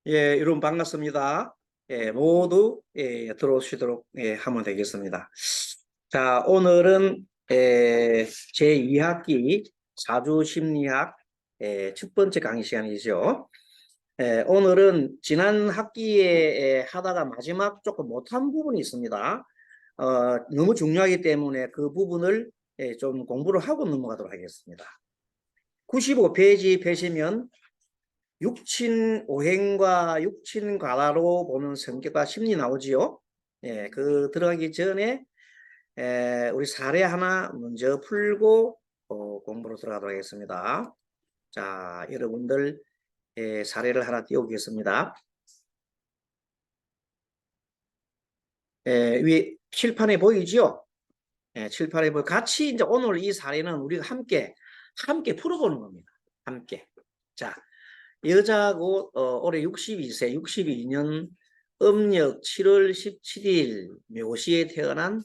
예, 여러분 반갑습니다. 예, 모두 들어오시도록 하면 되겠습니다. 자, 오늘은 제 2학기 사주심리학 첫 번째 강의 시간이죠. 오늘은 지난 학기에 하다가 마지막 조금 못한 부분이 있습니다. 너무 중요하기 때문에 그 부분을 좀 공부를 하고 넘어가도록 하겠습니다. 95페이지 펴시면 육친오행과 육친과라로 보는 성격과 심리 나오지요. 예, 그 들어가기 전에 우리 사례 하나 먼저 풀고 공부로 들어가도록 하겠습니다. 자, 여러분들 사례를 하나 띄워보겠습니다. 위에 칠판에 보이죠? 칠판에 같이 이제 오늘 이 사례는 우리가 함께 풀어보는 겁니다. 함께. 자. 여자고 올해 62세, 62년 음력 7월 17일 묘시에 태어난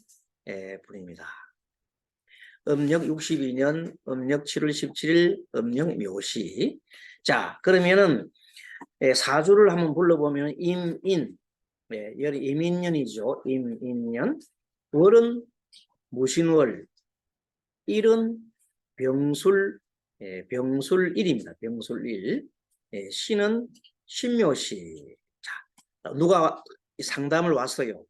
분입니다. 음력 62년 음력 7월 17일 음력 묘시. 자, 그러면은 사주를 한번 불러보면 임인, 열이 임인년이죠. 임인년. 월은 무신월, 일은 병술, 병술일입니다. 병술일. 시는 신묘시. 자, 누가 상담을 왔어요.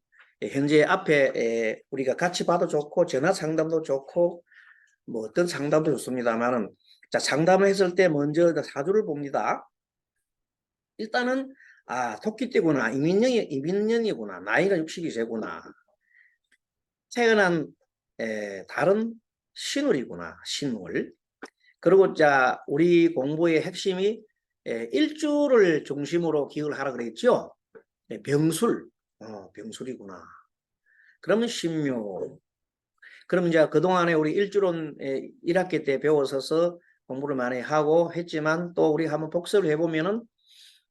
현재 앞에 우리가 같이 봐도 좋고 전화 상담도 좋고 뭐 어떤 상담도 좋습니다만은, 자, 상담을 했을 때 먼저 사주를 봅니다. 일단은 토끼띠구나, 이민년이구나, 나이가 62세구나, 태어난 다른 신월이구나, 신월. 그리고 자, 우리 공부의 핵심이 일주를 중심으로 기억을 하라 그랬죠. 병술, 병술이구나. 그러면 신묘. 그럼 이제 그동안에 우리 일주론 1학기 때 배웠어서 공부를 많이 하고 했지만 또 우리 한번 복습을 해보면은,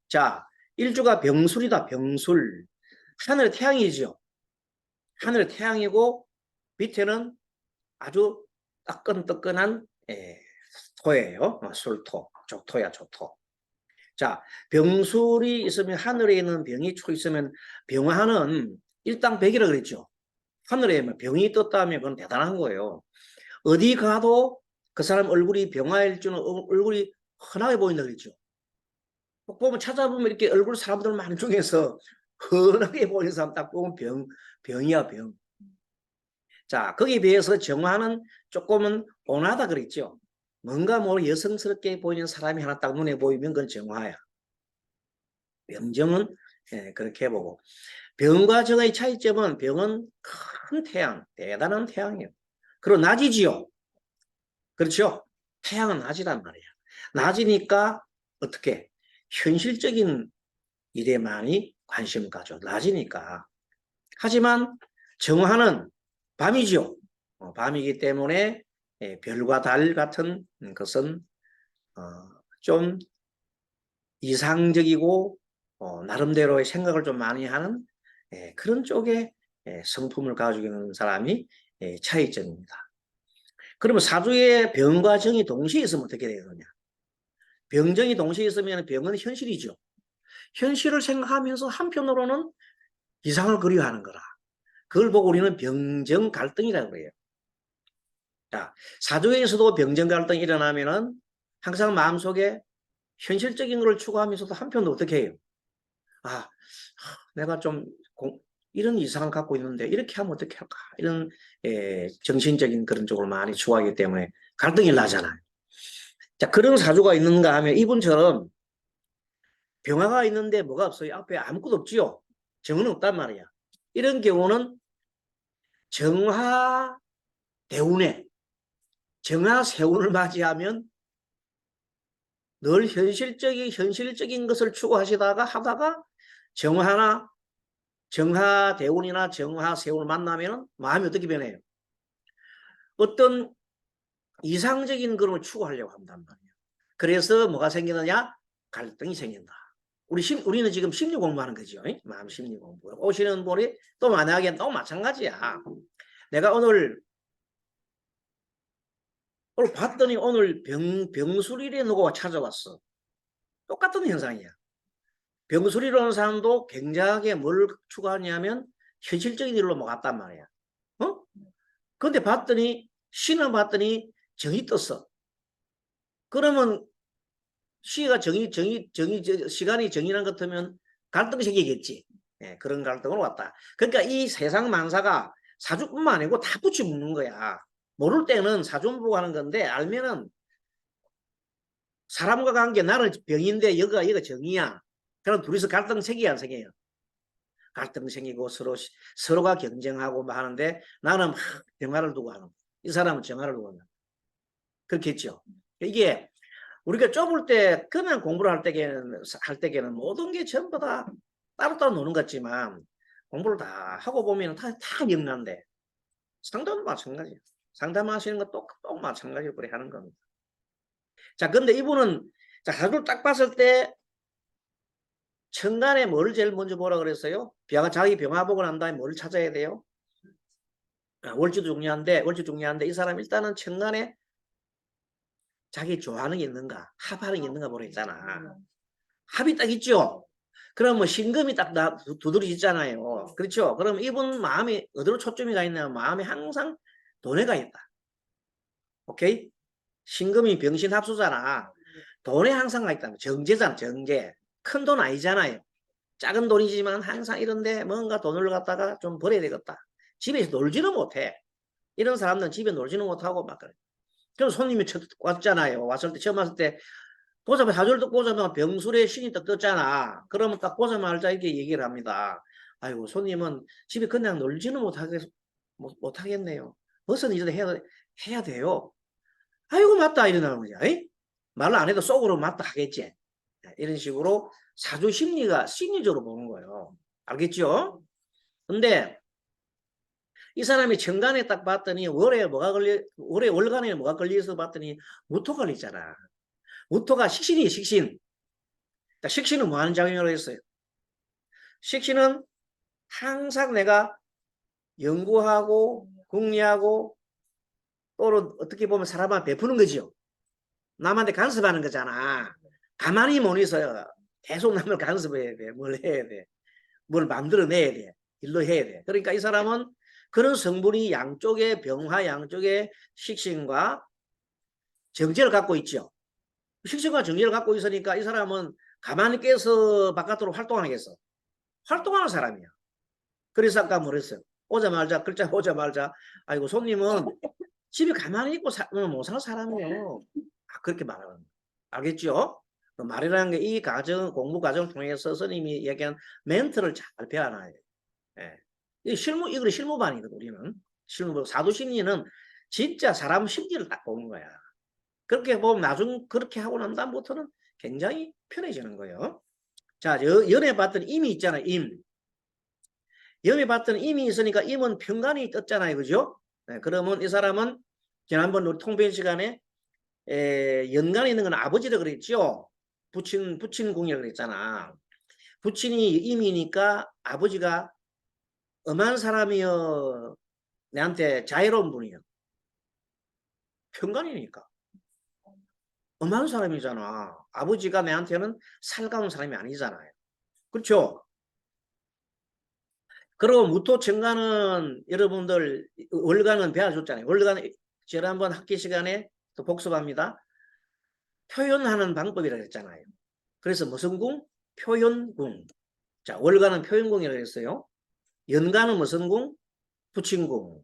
자, 일주가 병술이다. 병술. 하늘의 태양이죠. 하늘의 태양이고 밑에는 아주 따끈따끈한 토예요. 술토, 조토야, 조토. 자, 병술이 있으면, 하늘에 있는 병이 쭉 있으면 병화는 일당백이라 그랬죠. 하늘에 병이 떴다면 그건 대단한 거예요. 어디 가도 그 사람 얼굴이 병화일 줄은 얼굴이 흔하게 보인다 그랬죠. 꼭 보면, 찾아보면 이렇게 얼굴 사람들 많은 중에서 흔하게 보이는 사람 딱 보면 병이야, 병. 자, 거기에 비해서 정화는 조금은 온화하다 그랬죠. 뭔가 뭐 여성스럽게 보이는 사람이 하나 딱 눈에 보이면 그건 정화야. 병정은 그렇게 보고, 병과 정의 차이점은, 병은 큰 태양, 대단한 태양이에요. 그리고 낮이지요. 그렇죠? 태양은 낮이란 말이에요. 낮이니까 어떻게 현실적인 일에 많이 관심을 가져. 낮이니까. 하지만 정화는 밤이죠. 밤이기 때문에 별과 달 같은 것은 좀 이상적이고 나름대로의 생각을 좀 많이 하는 그런 쪽의 성품을 가지고 있는 사람이 차이점입니다. 그러면 사주에 병과 정이 동시에 있으면 어떻게 되느냐? 병정이 동시에 있으면 병은 현실이죠. 현실을 생각하면서 한편으로는 이상을 그리워하는 거라. 그걸 보고 우리는 병정 갈등이라고 그래요. 자, 사주에서도 병정 갈등이 일어나면은 항상 마음속에 현실적인 걸 추구하면서도 한편으로 어떻게 해요? 내가 좀 이런 이상을 갖고 있는데 이렇게 하면 어떻게 할까? 이런 정신적인 그런 쪽을 많이 추구하기 때문에 갈등이 나잖아요. 자, 그런 사주가 있는가 하면, 이분처럼 병화가 있는데 뭐가 없어요? 앞에 아무것도 없지요. 정은 없단 말이야. 이런 경우는 정화 대운에, 정화 세운을 맞이하면 늘 현실적인 것을 추구하시다가 하다가 정화 대운이나 정화 세운을 만나면 마음이 어떻게 변해요? 어떤 이상적인 그런 걸 추구하려고 한단 말이에요. 그래서 뭐가 생기느냐? 갈등이 생긴다. 우리는 지금 심리 공부하는 거죠. 마음 심리 공부. 오시는 분이 또 만약에 또 마찬가지야. 내가 오늘 봤더니 오늘 병술일에 누가 찾아왔어. 똑같은 현상이야. 병수리로 오는 사람도 굉장하게 뭘 추구하냐면 현실적인 일로 뭐 갔단 말이야. 어? 근데 봤더니 시는 봤더니 정이 떴어. 그러면 시가 시간이 정의란 것 같으면 갈등이 생기겠지. 예, 그런 갈등으로 왔다. 그러니까 이 세상 만사가 사주뿐만 아니고 다 붙여 묶는 거야. 모를 때는 사주만 보고 하는 건데 알면은 사람과 관계 나는 병인데 여기가 정이야. 그럼 둘이서 갈등 생기야 안 생겨요? 갈등 생기고 서로가 경쟁하고 뭐 하는데 나는 막 병화를 두고 하는 이 사람은 정화를 두고 하는 그렇겠죠. 이게 우리가 좁을 때 그냥 공부를 할 때에는 모든 게 전부 다 따로따로 노는 것 같지만 공부를 다 하고 보면 다 기억난대. 상담도 마찬가지예요. 상담하시는 거 똑 마찬가지로 그래 하는 겁니다. 자, 근데 이분은 자, 사주를 딱 봤을 때 천간에 뭘 제일 먼저 보라 그랬어요? 자기 병화 보고 난 다음에 뭘 찾아야 돼요? 월지도 중요한데 이 사람 일단은 천간에 자기 좋아하는 게 있는가, 합하는 게 있는가 보라 했잖아. 합이 딱 있죠? 그럼 뭐 신금이 딱 두드러지잖아요. 그렇죠? 그럼 이분 마음이 어디로 초점이 가 있냐면 마음이 항상 돈에 가 있다. 오케이? 신금이 병신 합수잖아. 돈에 항상 가 있다. 정제잖아, 정제. 큰 돈 아니잖아요. 작은 돈이지만 항상 이런데 뭔가 돈을 갖다가 좀 벌어야 되겠다. 집에서 놀지는 못해. 이런 사람들은 집에 놀지는 못하고 막 그래. 그럼 손님이 왔잖아요. 왔을 때, 처음 왔을 때, 보자마자 사주를 딱 보자마자 병술에 신이 딱 떴잖아. 그러면 딱 보자마자 이렇게 얘기를 합니다. 아이고, 손님은 집에 그냥 놀지는 못하겠네요. 벌써 이제 해야 돼요. 아이고, 맞다. 이러는 거지. 말을 안 해도 속으로 맞다 하겠지. 이런 식으로 사주 심리적으로 보는 거예요. 알겠죠? 근데 이 사람이 천간에 딱 봤더니 월에 월간에 뭐가 걸려서 봤더니 무토 걸리잖아. 무토가 식신이에요, 식신. 식신은 뭐 하는 작용이라고 했어요? 식신은 항상 내가 연구하고 궁리하고 또 어떻게 보면 사람한테 베푸는 거지요. 남한테 간섭하는 거잖아. 가만히 못 있어요. 계속 남을 간섭해야 돼. 뭘 해야 돼. 뭘 만들어내야 돼. 일로 해야 돼. 그러니까 이 사람은 그런 성분이 양쪽에 병화 양쪽에 식신과 정제를 갖고 있죠. 식신과 정제를 갖고 있으니까 이 사람은 가만히 깨서 바깥으로 활동하겠어. 활동하는 사람이야. 그래서 아까 뭐랬어요? 오자마자 글자 오자마자 아이고 손님은 집에 가만히 있고 못 사는 사람이에요. 그렇게 말하는 거예요. 알겠죠? 말이라는 게 이 공부 과정을 통해서 스님이 얘기한 멘트를 잘 배워놔야 돼요. 예. 이거 실무반이거든, 우리는. 사두심리는 진짜 사람 심리를 딱 보는 거야. 그렇게 보면 나중 그렇게 하고 난 다음부터는 굉장히 편해지는 거예요. 자, 연애 봤더니 임이 있잖아요, 임. 연애 봤더니 임이 있으니까 임은 편간이 떴잖아요, 그죠? 네, 그러면 이 사람은 지난번 우리 통변 시간에 연간에 있는 건 아버지라 그랬죠? 부친궁이라고 그랬잖아. 부친이 임이니까 아버지가 엄한 사람이여 내한테 자애로운 분이요. 편간이니까. 엄한 사람이잖아. 아버지가 내한테는 살가운 사람이 아니잖아요. 그렇죠? 그리고 무토천간은 여러분들 월간은 배워줬잖아요. 월간 지난번 학기 시간에 또 복습합니다. 표현하는 방법이라고 했잖아요. 그래서 무슨 궁? 표현궁. 자, 월간은 표현궁이라고 했어요. 연간은 무슨 궁? 부친궁.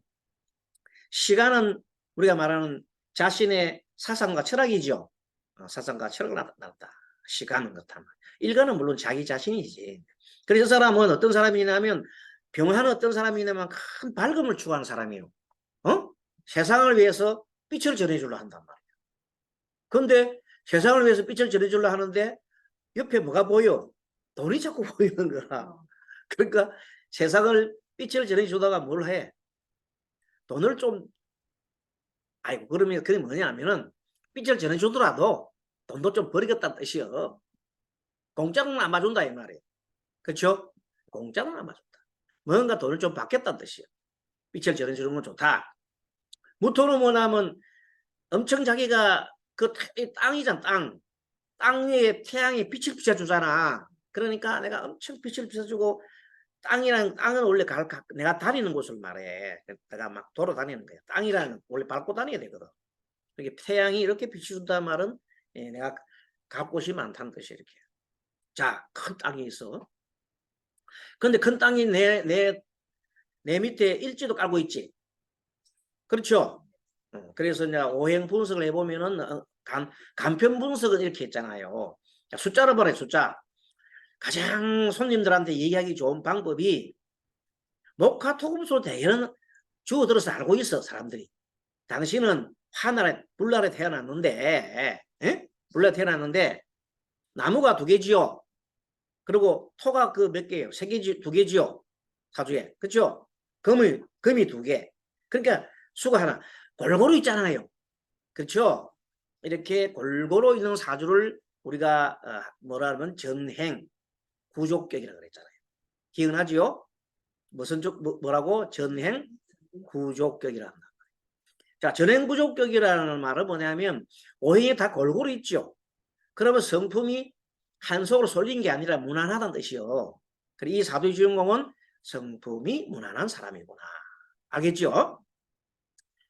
시간은 우리가 말하는 자신의 사상과 철학이죠. 사상과 철학을 나타났다. 시간은 그렇다. 일간은 물론 자기 자신이지. 그래서 이 사람은 어떤 사람이냐면 병화는 어떤 사람이냐면 큰 밝음을 추구하는 사람이에요. 세상을 위해서 빛을 전해주려 한단 말이에요. 그런데 세상을 위해서 빛을 전해주려 하는데 옆에 뭐가 보여? 돈이 자꾸 보이는 거야. 그러니까 세상을 빛을 전해주다가 뭘 해? 돈을 좀 아이고 그러면 그게 뭐냐면은 빛을 전해주더라도 돈도 좀 버리겠다는 뜻이요. 공짜는 안 봐준다 이 말이에요. 그렇죠? 공짜는 안 봐준다. 뭔가 돈을 좀 받겠다는 뜻이에요. 빛을 전해주는 건 좋다. 무토는 뭐냐면 엄청 자기가 그 땅이잖아 땅 위에 태양이 빛을 비춰주잖아. 그러니까 내가 엄청 빚을 빚어주고 땅은 원래 내가 다니는 곳을 말해. 내가 막 돌아다니는 거야. 땅이라는 원래 밟고 다녀야 되거든. 이렇게 태양이 이렇게 빛이 준다는 말은 내가 갈 곳이 많다는 뜻이 이렇게. 자, 큰 땅이 있어. 근데 큰 땅이 내 밑에 일지도 깔고 있지. 그렇죠? 그래서 이제 오행 분석을 해보면은 간편 분석은 이렇게 했잖아요. 자, 숫자로 보래, 숫자. 가장 손님들한테 얘기하기 좋은 방법이 목화 토금수로 대연 주어들어서 알고 있어, 사람들이. 당신은 하늘에 불날에 태어났는데, 불날에 태어났는데 나무가 2개지요. 그리고 토가 그 몇 개예요? 3개지, 2개지요. 사주에. 그렇죠? 금이 2개. 그러니까 수가 하나 골고루 있잖아요. 그렇죠? 이렇게 골고루 있는 사주를 우리가 뭐라 하면 전행 구족격이라고 그랬잖아요. 기억나지요? 무슨 쪽 뭐라고? 전행 구족격이라는 말. 자, 전행 구족격이라는 말은 뭐냐면 오행이 다 골고루 있죠. 그러면 성품이 한 속으로 쏠린 게 아니라 무난하다는 뜻이요. 그리고 이 사주의 주인공은 성품이 무난한 사람이구나. 알겠죠?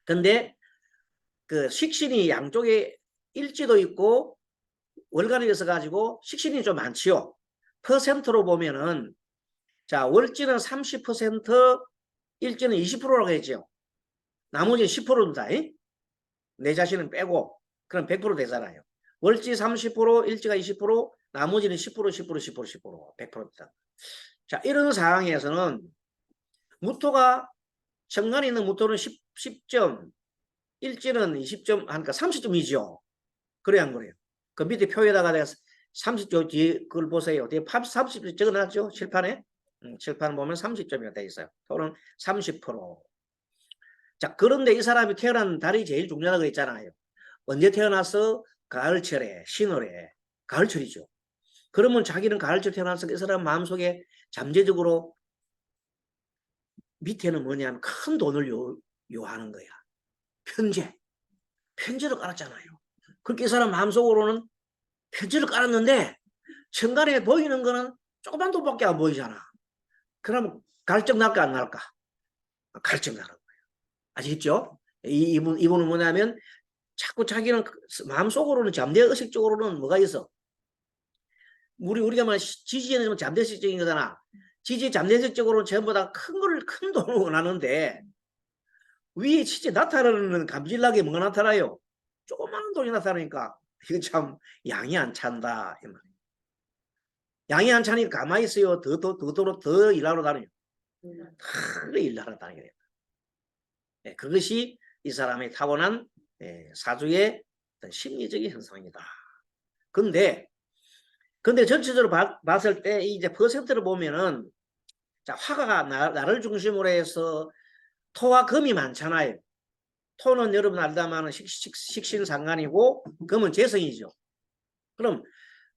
근데 그 식신이 양쪽에 일지도 있고 월간이 있어가지고 식신이 좀 많지요. 퍼센트로 보면은 자, 월지는 30%, 일지는 20%라고 했죠. 나머지는 10%입니다. 내 자신은 빼고 그럼 100% 되잖아요. 월지 30%, 일지가 20%, 나머지는 10%, 10%, 10%, 10%, 100%입니다. 자, 이런 상황에서는 무토가 정관에 있는 무토는 10점, 일지는 20점 하니까 30점이죠. 그래 안 그래요? 그 밑에 표에다가 내가 30점 뒤에 그걸 보세요. 뒤에 30점 적어놨죠? 칠판에? 칠판 보면 30점이 돼 있어요. 토는 30%. 자, 그런데 이 사람이 태어난 달이 제일 중요하다고 했잖아요. 언제 태어나서? 가을철에, 신월에. 가을철이죠. 그러면 자기는 가을철 태어나서 이 사람 마음속에 잠재적으로 밑에는 뭐냐면 큰 돈을 요하는 거야. 편제를 깔았잖아요. 그렇게 이 사람 마음속으로는 편제를 깔았는데 천간에 보이는 거는 조그만 돈밖에 안 보이잖아. 그럼 갈증 날까 안 날까? 갈증 나는 거예요. 아시겠죠? 이분은 뭐냐면 자꾸 자기는 마음속으로는 잠재의식적으로는 뭐가 있어? 우리가 말 지지에는 잠재의식적인 거잖아. 지지 잠재의식적으로는 전부 다 큰 돈을 원하는데 위에 진짜 나타나는 감질나게 뭐가 나타나요? 조그마한 돈이 나타나니까 이거 참 양이 안 찬다 이 말이에요. 양이 안 차니까 가만히 있어요. 더 일하러 다녀요. 더 일하러 다녀요. 네, 그것이 이 사람의 타고난 사주의 어떤 심리적인 현상이다. 근데 전체적으로 봤을 때 이제 퍼센트를 보면은 자, 화가 나를 중심으로 해서 토와 금이 많잖아요. 토는 여러분 알다마는 식신상관이고 금은 재성이죠. 그럼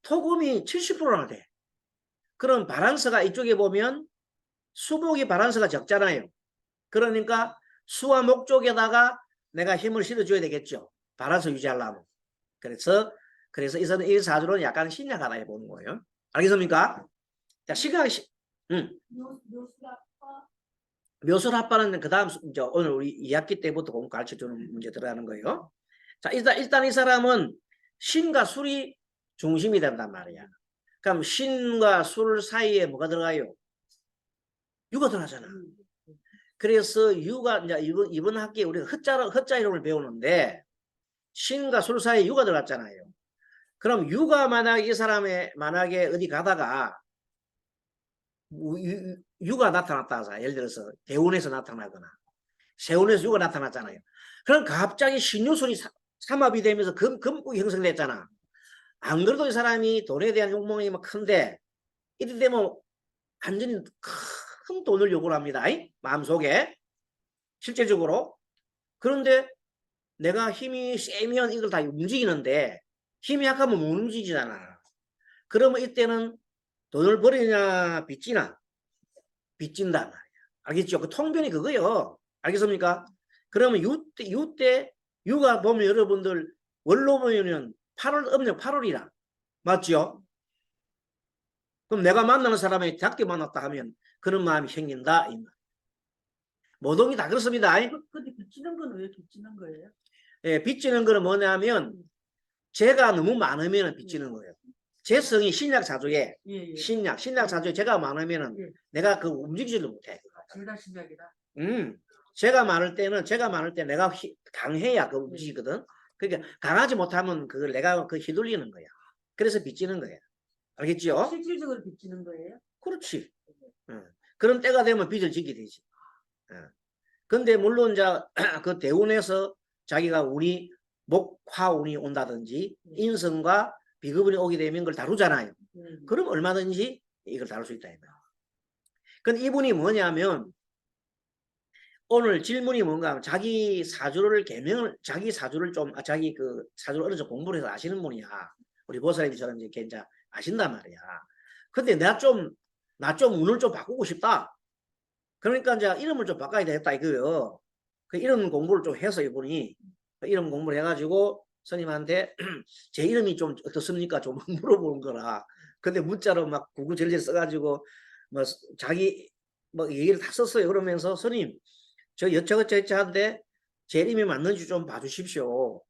토금이 70%나 돼. 그럼 바란스가 이쪽에 보면 수목이 바란스가 적잖아요. 그러니까 수와 목 쪽에다가 내가 힘을 실어줘야 되겠죠. 바란스 유지하려면. 그래서 이 사주는 약간 신약하다 해보는 거예요. 알겠습니까? 자, 묘술합파는 그 다음 오늘 우리 2학기 때부터 공부 가르쳐주는 문제 들어가는 거예요. 자, 일단 이 사람은 신과 술이 중심이 된단 말이야. 그럼 신과 술 사이에 뭐가 들어가요? 유가 들어가잖아. 그래서 유가 이제 이번 학기에 우리가 헛자 이름을 배우는데 신과 술 사이에 유가 들어갔잖아요. 그럼 유가 만약에 이 사람의 만약에 어디 가다가 유가 나타났다 하자. 예를 들어서 대운에서 나타나거나 세운에서 유가 나타났잖아요. 그럼 갑자기 신유술이 삼합이 되면서 금국이 형성됐잖아. 안 그래도 이 사람이 돈에 대한 욕망이 막 큰데 이럴 때면 완전히 큰 돈을 요구를 합니다. 마음속에 실제적으로. 그런데 내가 힘이 세면 이걸 다 움직이는데 힘이 약하면 못 움직이잖아. 그러면 이때는 돈을 버리냐 빚지나? 빚진단 말이야. 알겠죠? 그 통변이 그거요. 알겠습니까? 그러면 유가 보면 여러분들 월로 보면은 8월 음력 8월이라 맞죠? 그럼 내가 만나는 사람이 작게 만났다 하면 그런 마음이 생긴다. 이 말. 모동이 다 그렇습니다. 근데 빚지는 건 왜 빚지는 거예요? 예, 빚지는 거는 뭐냐면 죄가 너무 많으면 빚지는 거예요. 제 성이 신약 사주에 신약 사주에 죄가 많으면 내가 그 움직이지를 못해. 둘다 신약이다. 죄가 많을 때 내가 강해야 그 움직이거든. 그러니까 강하지 못하면 그걸 내가 그 휘둘리는 거야. 그래서 빚지는 거야. 알겠죠? 실질적으로 빚지는 거예요? 그렇지. 그런 때가 되면 빚을 지게 되지. 근데 물론 이제 그 대운에서 자기가 운이 목화운이 온다든지 인성과 비급운이 오게 되면 그걸 다루잖아요. 그럼 얼마든지 이걸 다룰 수 있다. 근데 이분이 뭐냐면 오늘 질문이 뭔가 하면 자기 사주를 자기 사주를 자기 그 사주를 어느 정도 공부를 해서 아시는 분이야. 우리 보살님처럼 이렇게 이제 아신단 말이야. 근데 나 좀 운을 좀 바꾸고 싶다. 그러니까 이제 이름을 좀 바꿔야 되겠다 이거요. 그 이름 공부를 좀 해서 이분이 이름 공부를 해가지고 스님한테 제 이름이 좀 어떻습니까? 좀 물어보는 거라. 근데 문자로 막 구구절절 써가지고 뭐 자기 뭐 얘기를 다 썼어요. 그러면서 스님 저 여차저차한데 제 이름이 맞는지 좀 봐주십시오.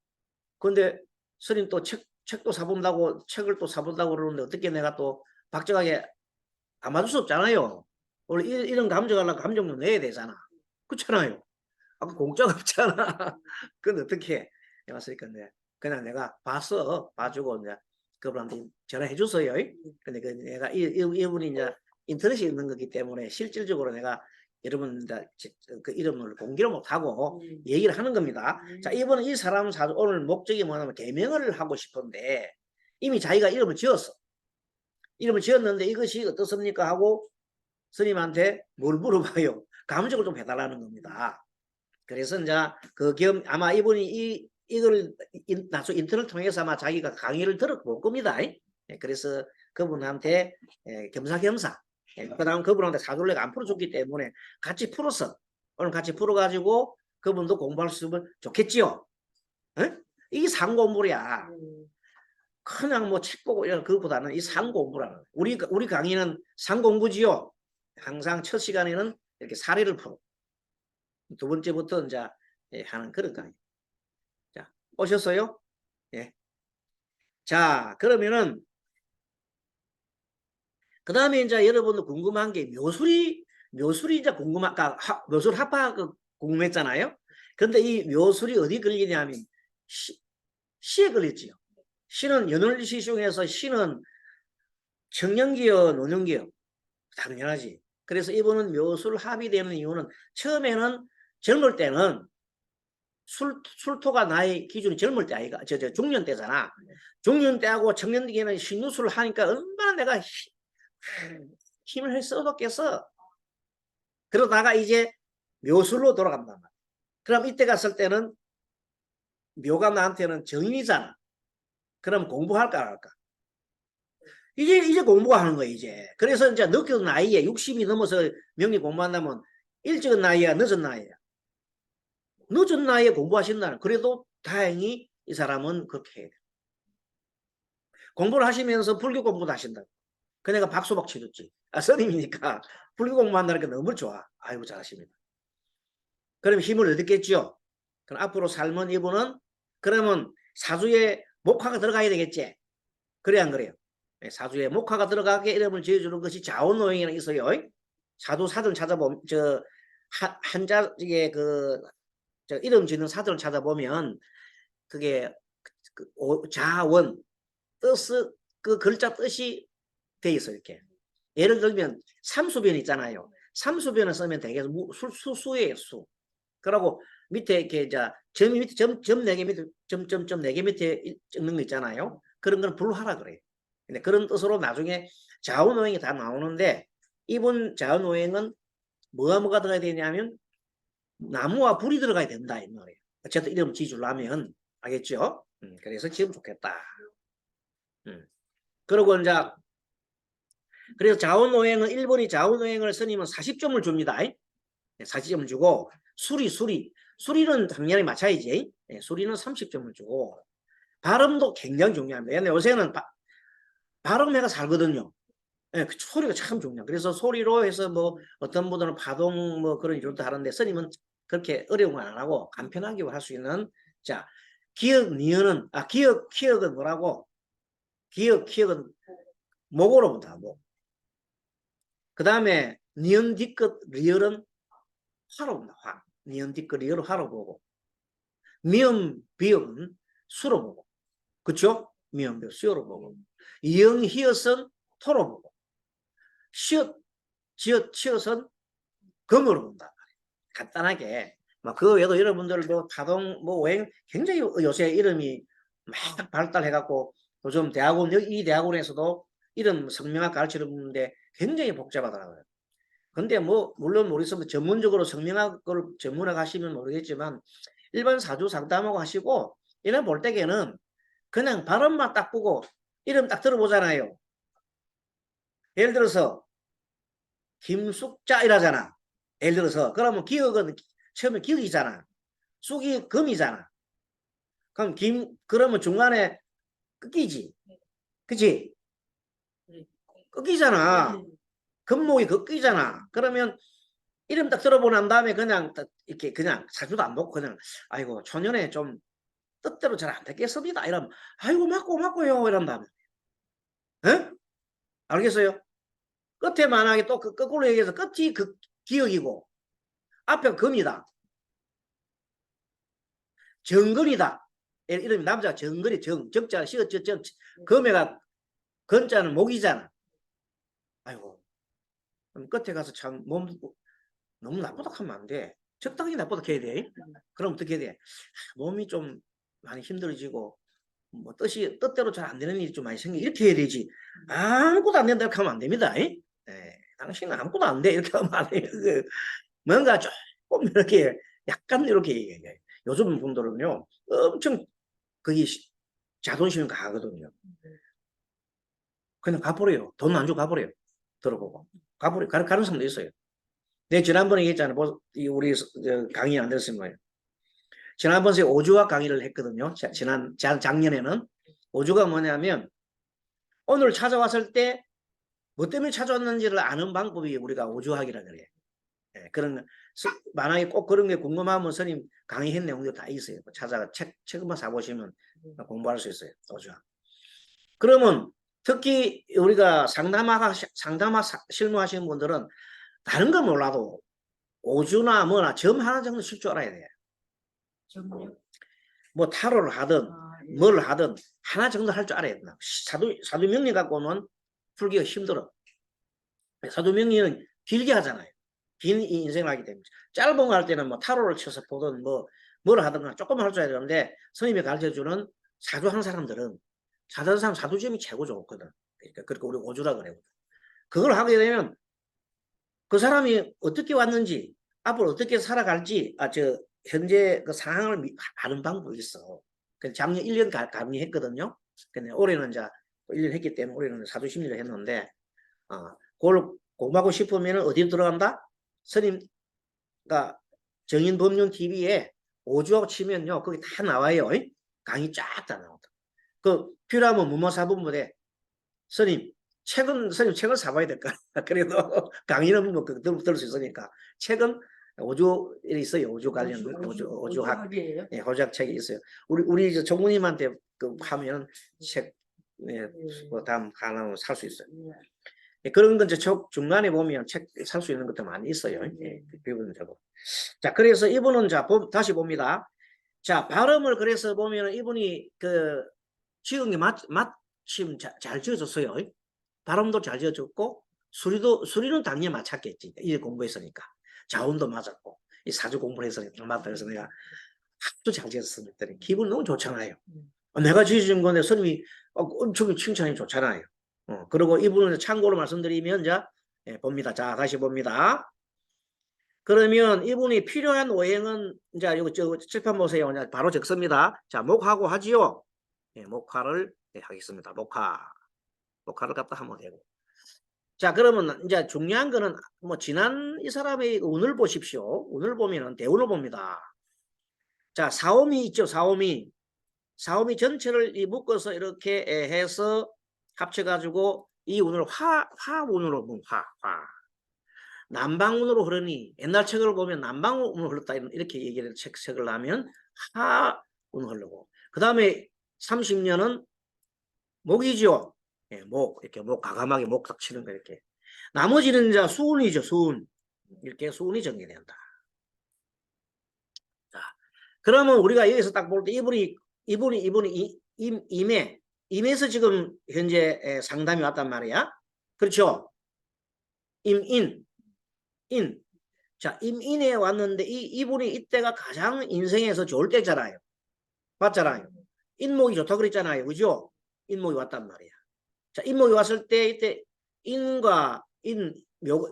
근데 스님 또 책도 사본다고 책을 또 사본다고 그러는데 어떻게 내가 또 박정하게 안 맞을 수 없잖아요. 원래 이런 감정하려면 감정도 내야 되잖아. 그렇잖아요. 아까 공짜가 없잖아. 근데 어떻게 해봤으니까 그냥 내가 봐주고 이제 그분한테 전화해 줬어요. 근데 그 내가 이분이 이제 인터넷이 있는 거기 때문에 실질적으로 내가 여러분 그 이름을 공개를 못하고 얘기를 하는 겁니다. 자, 이분은 이 사람 사주 오늘 목적이 뭐냐면 개명을 하고 싶은데 이미 자기가 이름을 지었어. 이름을 지었는데 이것이 어떻습니까 하고 스님한테 뭘 물어봐요. 감정을 좀 해달라는 겁니다. 그래서 이제 아마 이분이 이걸 나중에 인터넷 통해서 아마 자기가 강의를 들어볼 겁니다. 그래서 그분한테 겸사겸사 그다음 그분한테 사주를 내가 안 풀어줬기 때문에 같이 풀었어. 오늘 같이 풀어가지고 그분도 공부할 수 있으면 좋겠지요. 이게 상공부야. 그냥 뭐 책 보고 이런 그것보다는 이 상공부라는 우리 강의는 상공부지요. 항상 첫 시간에는 이렇게 사례를 풀어. 두 번째부터 이제 하는 그런 강의. 자, 오셨어요? 예. 자, 그러면은 그 다음에 이제 여러분도 궁금한 게 묘술이 이제 묘술 합학 궁금했잖아요. 근데 이 묘술이 어디 걸리냐면 시에 걸렸지요. 시는 연월시 중에서 시는 청년기요, 노년기요. 당연하지. 그래서 이분은 묘술 합이 되는 이유는 처음에는 젊을 때는 술토가 나의 기준이 젊을 때 아이가 중년 때잖아. 중년 때하고 청년 때에는 신유술을 하니까 얼마나 내가 힘을 써뒀겠어. 그러다가 이제 묘술로 돌아간단 말이야. 그럼 이때 갔을 때는 묘가 나한테는 정인이잖아. 그럼 공부할까 안 할까? 이제 공부가 하는 거야 이제. 그래서 이제 늦은 나이에 60이 넘어서 명리 공부한다면 일찍은 나이야 늦은 나이야. 늦은 나이에 공부하신다는 그래도 다행히 이 사람은 그렇게 해야 돼. 공부를 하시면서 불교 공부도 하신다. 그 내가 박수박 치줬지. 스님이니까 불교 공부한다는 게 너무 좋아. 아이고 잘하십니다. 그럼 힘을 얻겠죠. 그럼 앞으로 삶은 이분은 그러면 사주에 목화가 들어가야 되겠지. 그래 안 그래요? 사주에 목화가 들어가게 이름을 지어주는 것이 자원노행이라는 있어요. 사주 사전 찾아보면 한자 이게 이름 짓는 사전을 찾아보면 그게 자원 그 글자 뜻이 돼 있어 이렇게. 예를 들면 삼수변 있잖아요. 삼수변을 쓰면 되게 수예요 수. 그러고 밑에 이렇게 점이 밑에 점 4개 밑에 점점점 4개 밑에 찍는 거 있잖아요. 그런 건 불화라 그래요. 근데 그런 뜻으로 나중에 자원오행이 다 나오는데 이번 자원오행은 뭐가 들어가야 되냐면 나무와 불이 들어가야 된다 이 말이에요. 어쨌든 이름 지주려면 알겠죠? 그래서 지금 좋겠다. 그리고 이제 그래서 자원오행은 1번이 자원오행을 스님은 40점을 줍니다. 40점을 주고 수리는 당연히 맞춰야지. 수리는 30점을 주고 발음도 굉장히 중요합니다. 요새는 발음해가 살거든요. 예, 그 소리가 참 중요해요. 그래서 소리로 해서 뭐 어떤 분들은 파동 뭐 그런 이론도 하는데 스님은 그렇게 어려운 건 안 하고 간편하게 할 수 있는 자 기억 니은은 기억은 뭐라고 기억은 목으로 본다. 목. 그 다음에 니은 뒤끝 리을은 화로 본다. 화. 니은 뒤끝 리을은 화로 보고 미음 비음은 수로 보고 그렇죠? 미음 비음 수로 보고 이응 히읗은 토로 보고 시옷 지읒 치읓은 금으로 본다. 간단하게 그 외에도 여러분들도 파동 뭐 오행 굉장히 요새 이름이 막 발달해갖고 요즘 대학원 이 대학원에서도 이름 성명학 가르치는데 굉장히 복잡하더라고요. 근데 뭐 물론 우리 전문적으로 성명학을 전문학 하시면 모르겠지만 일반 사주 상담하고 하시고 이런 볼 때에는 그냥 발음만 딱 보고 이름 딱 들어보잖아요. 예를 들어서 김숙자 이라잖아. 예를 들어서 그러면 기억은 처음에 기억이잖아. 쑥이 금이잖아. 그럼 그러면 중간에 꺾이지. 그치? 꺾이잖아. 금목이 꺾이잖아. 그러면 이름 딱 들어보고 난 다음에 그냥 이렇게 그냥 사주도 안 보고 그냥 아이고 초년에 좀 뜻대로 잘 안 됐겠습니다. 이러면 아이고 맞고요 이런 다음에 에? 알겠어요? 끝에 만약에 또 거꾸로 얘기해서 끝이 그 기억이고 앞에 금이다. 정근이다. 이름이 남자 정근이 정자 시어정 금에가 건자는 목이잖아. 아이고 그럼 끝에 가서 참 몸 너무 나쁘다 하면 안 돼. 적당히 나쁘다 해야 돼. 그럼 어떻게 해야 돼? 몸이 좀 많이 힘들어지고 뭐 뜻대로 잘 안 되는 일이 좀 많이 생겨 이렇게 해야 되지. 아무것도 안 된다 이렇게 하면 안 됩니다. 예, 당신은 아무것도 안 돼 이렇게 하면 안 돼. 뭔가 조금 이렇게 약간 이렇게 얘기해. 요즘 분들은요 엄청 그게 자존심이 강하거든요. 그냥 가버려요. 돈 안 주고 가버려요. 들어보고 가버려 가는 사람도 있어요. 내가 지난번에 얘기했잖아요. 우리 강의 안 들었을 거예요. 지난번에 오주화 강의를 했거든요. 작년에는 오주가 뭐냐면 오늘 찾아왔을 때 뭐 때문에 찾아왔는지를 아는 방법이 우리가 오주학이라 그래요. 예, 그런 만약에 꼭 그런 게 궁금하면 스님 강의한 내용도 다 있어요. 찾아가 책만 사보시면 공부할 수 있어요. 오주학. 그러면 특히 우리가 상담하 실무하시는 분들은 다른 건 몰라도 오주나 뭐나 점 하나 정도 칠 줄 알아야 돼요. 점요? 뭐 타로를 하든 예. 뭘 하든 하나 정도 할 줄 알아야 된다. 사주 명리 갖고는 풀기가 힘들어. 사주 명리는 길게 하잖아요. 긴 인생을 하기 때문에 짧은 거 할 때는 뭐 타로를 쳐서 보든 뭘 하든 조금 할 줄 알아야 되는데 스님이 가르쳐주는 사주 하는 사람들은 사주점이 최고 좋거든. 그러니까 그렇게 우리 오주라 그래요. 그걸 하게 되면 그 사람이 어떻게 왔는지 앞으로 어떻게 살아갈지 현재 그 상황을 아는 방법이 있어. 작년 1년 강의했거든요. 근데 올해는 이제 1년 했기 때문에 올해는 사주심리를 했는데 그걸 공부하고 싶으면 어디로 들어간다? 스님가 정인법륜 TV에 오주하고 치면요 거기 다 나와요. 강의 쫙 다 나온다. 그 필요하면 무모사분부대 스님 스님 책을 사봐야 될까? 그래도 강의는 뭐 들을 수 있으니까 책은 오주 있어요. 오주 관련 오주학 예, 오주학 책이 있어요. 우리 종무님한테 하면 책 뭐 다음 가능하면 살 수 있어요. 예, 그런 건 이제 중간에 보면 책 살 수 있는 것도 많이 있어요. 예, 부분적으로. 자, 그래서 이분은 다시 봅니다. 자, 발음을 그래서 보면 이분이 지은 게 마침 잘 지어졌어요. 발음도 잘 지어졌고 수리는 당연히 맞췄겠지. 이제 공부했으니까. 자운도 맞았고 이 사주 공부를 했으니까 맞다. 그래서 내가 아주 잘 지었습니다. 기분 너무 좋잖아요. 내가 지어준 건데 스님이 엄청 칭찬이 좋잖아요. 그리고 이분은 참고로 말씀드리면 예, 봅니다. 자, 다시 봅니다. 그러면 이분이 필요한 오행은 이제 이거 칠판 보세요. 바로 적습니다. 자, 목하고 하지요. 예, 목화를 예, 하겠습니다. 목화를 갖다 하면 되고. 자, 그러면 이제 중요한 거는 뭐 지난 이 사람의 운을 보십시오. 운을 보면은 대운을 봅니다. 자, 사오미 있죠. 사오미 전체를 묶어서 이렇게 해서 합쳐가지고 이 운을 화운으로 보면 화. 남방운으로 흐르니 옛날 책을 보면 남방운으로 흐르다 이렇게 얘기를 책을 하면 화운으로 흐르고 그 다음에 30년은 목이죠. 예, 목 이렇게 목 과감하게 목탁 치는 거 이렇게 나머지는 이제 수운이죠. 수운 이렇게 수운이 전개된다. 자, 그러면 우리가 여기서 딱 볼 때 이분이 임에서 지금 현재 상담이 왔단 말이야. 그렇죠? 임인. 자, 임인에 왔는데 이분이 이때가 가장 인생에서 좋을 때잖아요. 맞잖아요. 인목이 좋다 그랬잖아요. 그죠? 인목이 왔단 말이야. 자, 인목이 왔을 때 이때 인과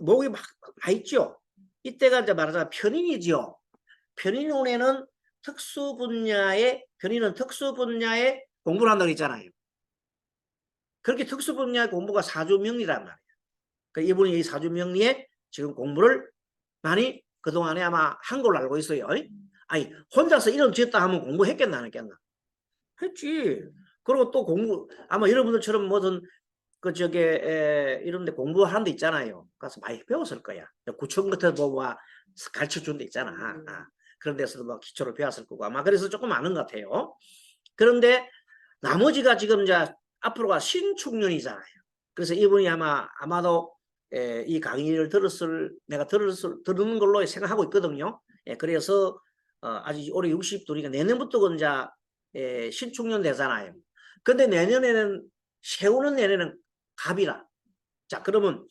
목이 막 있죠. 이때가 이제 말하자면 편인이죠. 편인운에는 편인은 특수 분야의 공부를 한다고 했잖아요. 그렇게 특수 분야의 공부가 사주명리란 말이에요. 그러니까 이분이 이 사주명리에 지금 공부를 많이 그동안에 아마 한 걸로 알고 있어요. 아니, 혼자서 이름 지었다 하면 공부했겠나 안 했겠나? 했지. 그리고 또 아마 여러분들처럼 뭐든 이런 데 공부하는 데 있잖아요. 가서 많이 배웠을 거야. 구청 같은 거 가르쳐 준 데 있잖아. 그런 데서도 뭐 기초를 배웠을 거고 아마 그래서 조금 아는 것 같아요. 그런데 나머지가 지금 이제 앞으로가 신축년이잖아요. 그래서 이분이 아마도 이 강의를 내가 들은 걸로 생각하고 있거든요. 그래서 아직 올해 62니까 내년부터 이제 신축년 되잖아요. 근데 내년에는 갑이라. 자, 그러면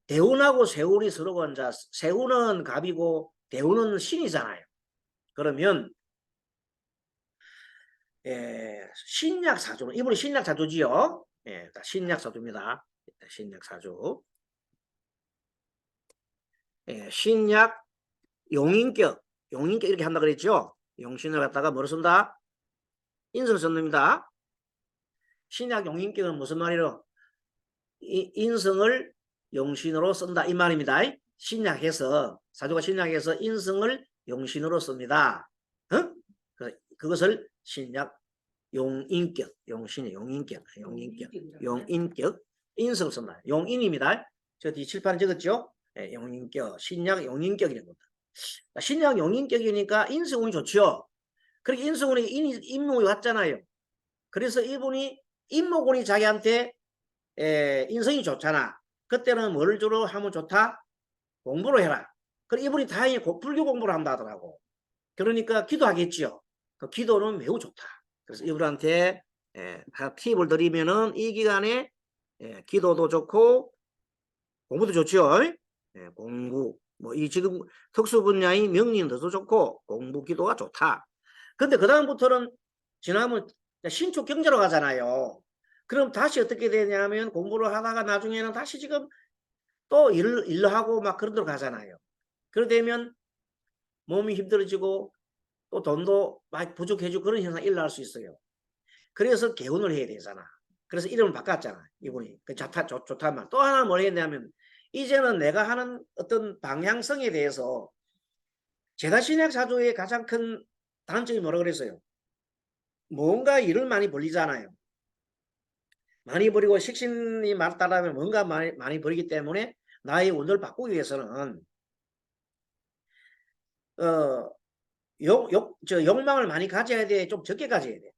대운하고 세운이 서로가 이제 세운은 갑이고 대운은 신이잖아요. 그러면 신약 사주, 이분이 신약 사주지요. 신약 사주입니다. 신약 사주. 신약 용인격 이렇게 한다 그랬죠. 용신을 갖다가 뭐를 쓴다? 인성을 썼습니다. 신약 용인격은 무슨 말이로? 인성을 용신으로 쓴다 이 말입니다. 신약해서 사주가 신약해서 인성을 용신으로 씁니다. 그것을 신약 용인격, 용신의 용인격, 인성을 쓴다. 용인입니다. 저 뒤 칠판에 적었죠? 용인격, 신약 용인격이라는 겁니다. 신약 용인격이니까 인성운이 좋죠. 그렇게 인성운이 인목이 왔잖아요. 그래서 이분이 인목운이 자기한테 인성이 좋잖아. 그때는 뭐를 주로 하면 좋다? 공부를 해라. 그럼 이분이 다행히 불교 공부를 한다 하더라고. 그러니까 기도하겠죠. 그 기도는 매우 좋다. 그래서 이분한테 팁을 드리면은 이 기간에 기도도 좋고 공부도 좋죠. 공부 이 지금 특수 분야의 명리는 더 좋고 공부 기도가 좋다. 근데 그 다음부터는 지나면 신축 경제로 가잖아요. 그럼 다시 어떻게 되냐면 공부를 하다가 나중에는 다시 지금 또 일을 하고 막 그런 데로 가잖아요. 그러게 되면 몸이 힘들어지고 또 돈도 많이 부족해지고 그런 현상이 일어날 수 있어요. 그래서 개운을 해야 되잖아. 그래서 이름을 바꿨잖아. 이분이. 좋단 말. 또 하나 뭘 했냐면 이제는 내가 하는 어떤 방향성에 대해서 제가 신약 사주의 가장 큰 단점이 뭐라고 그랬어요? 뭔가 일을 많이 벌리잖아요. 많이 벌이고 식신이 맞다라면 뭔가 많이 벌이기 때문에 나의 운을 바꾸기 위해서는 욕망을 많이 가져야 돼. 좀 적게 가져야 돼.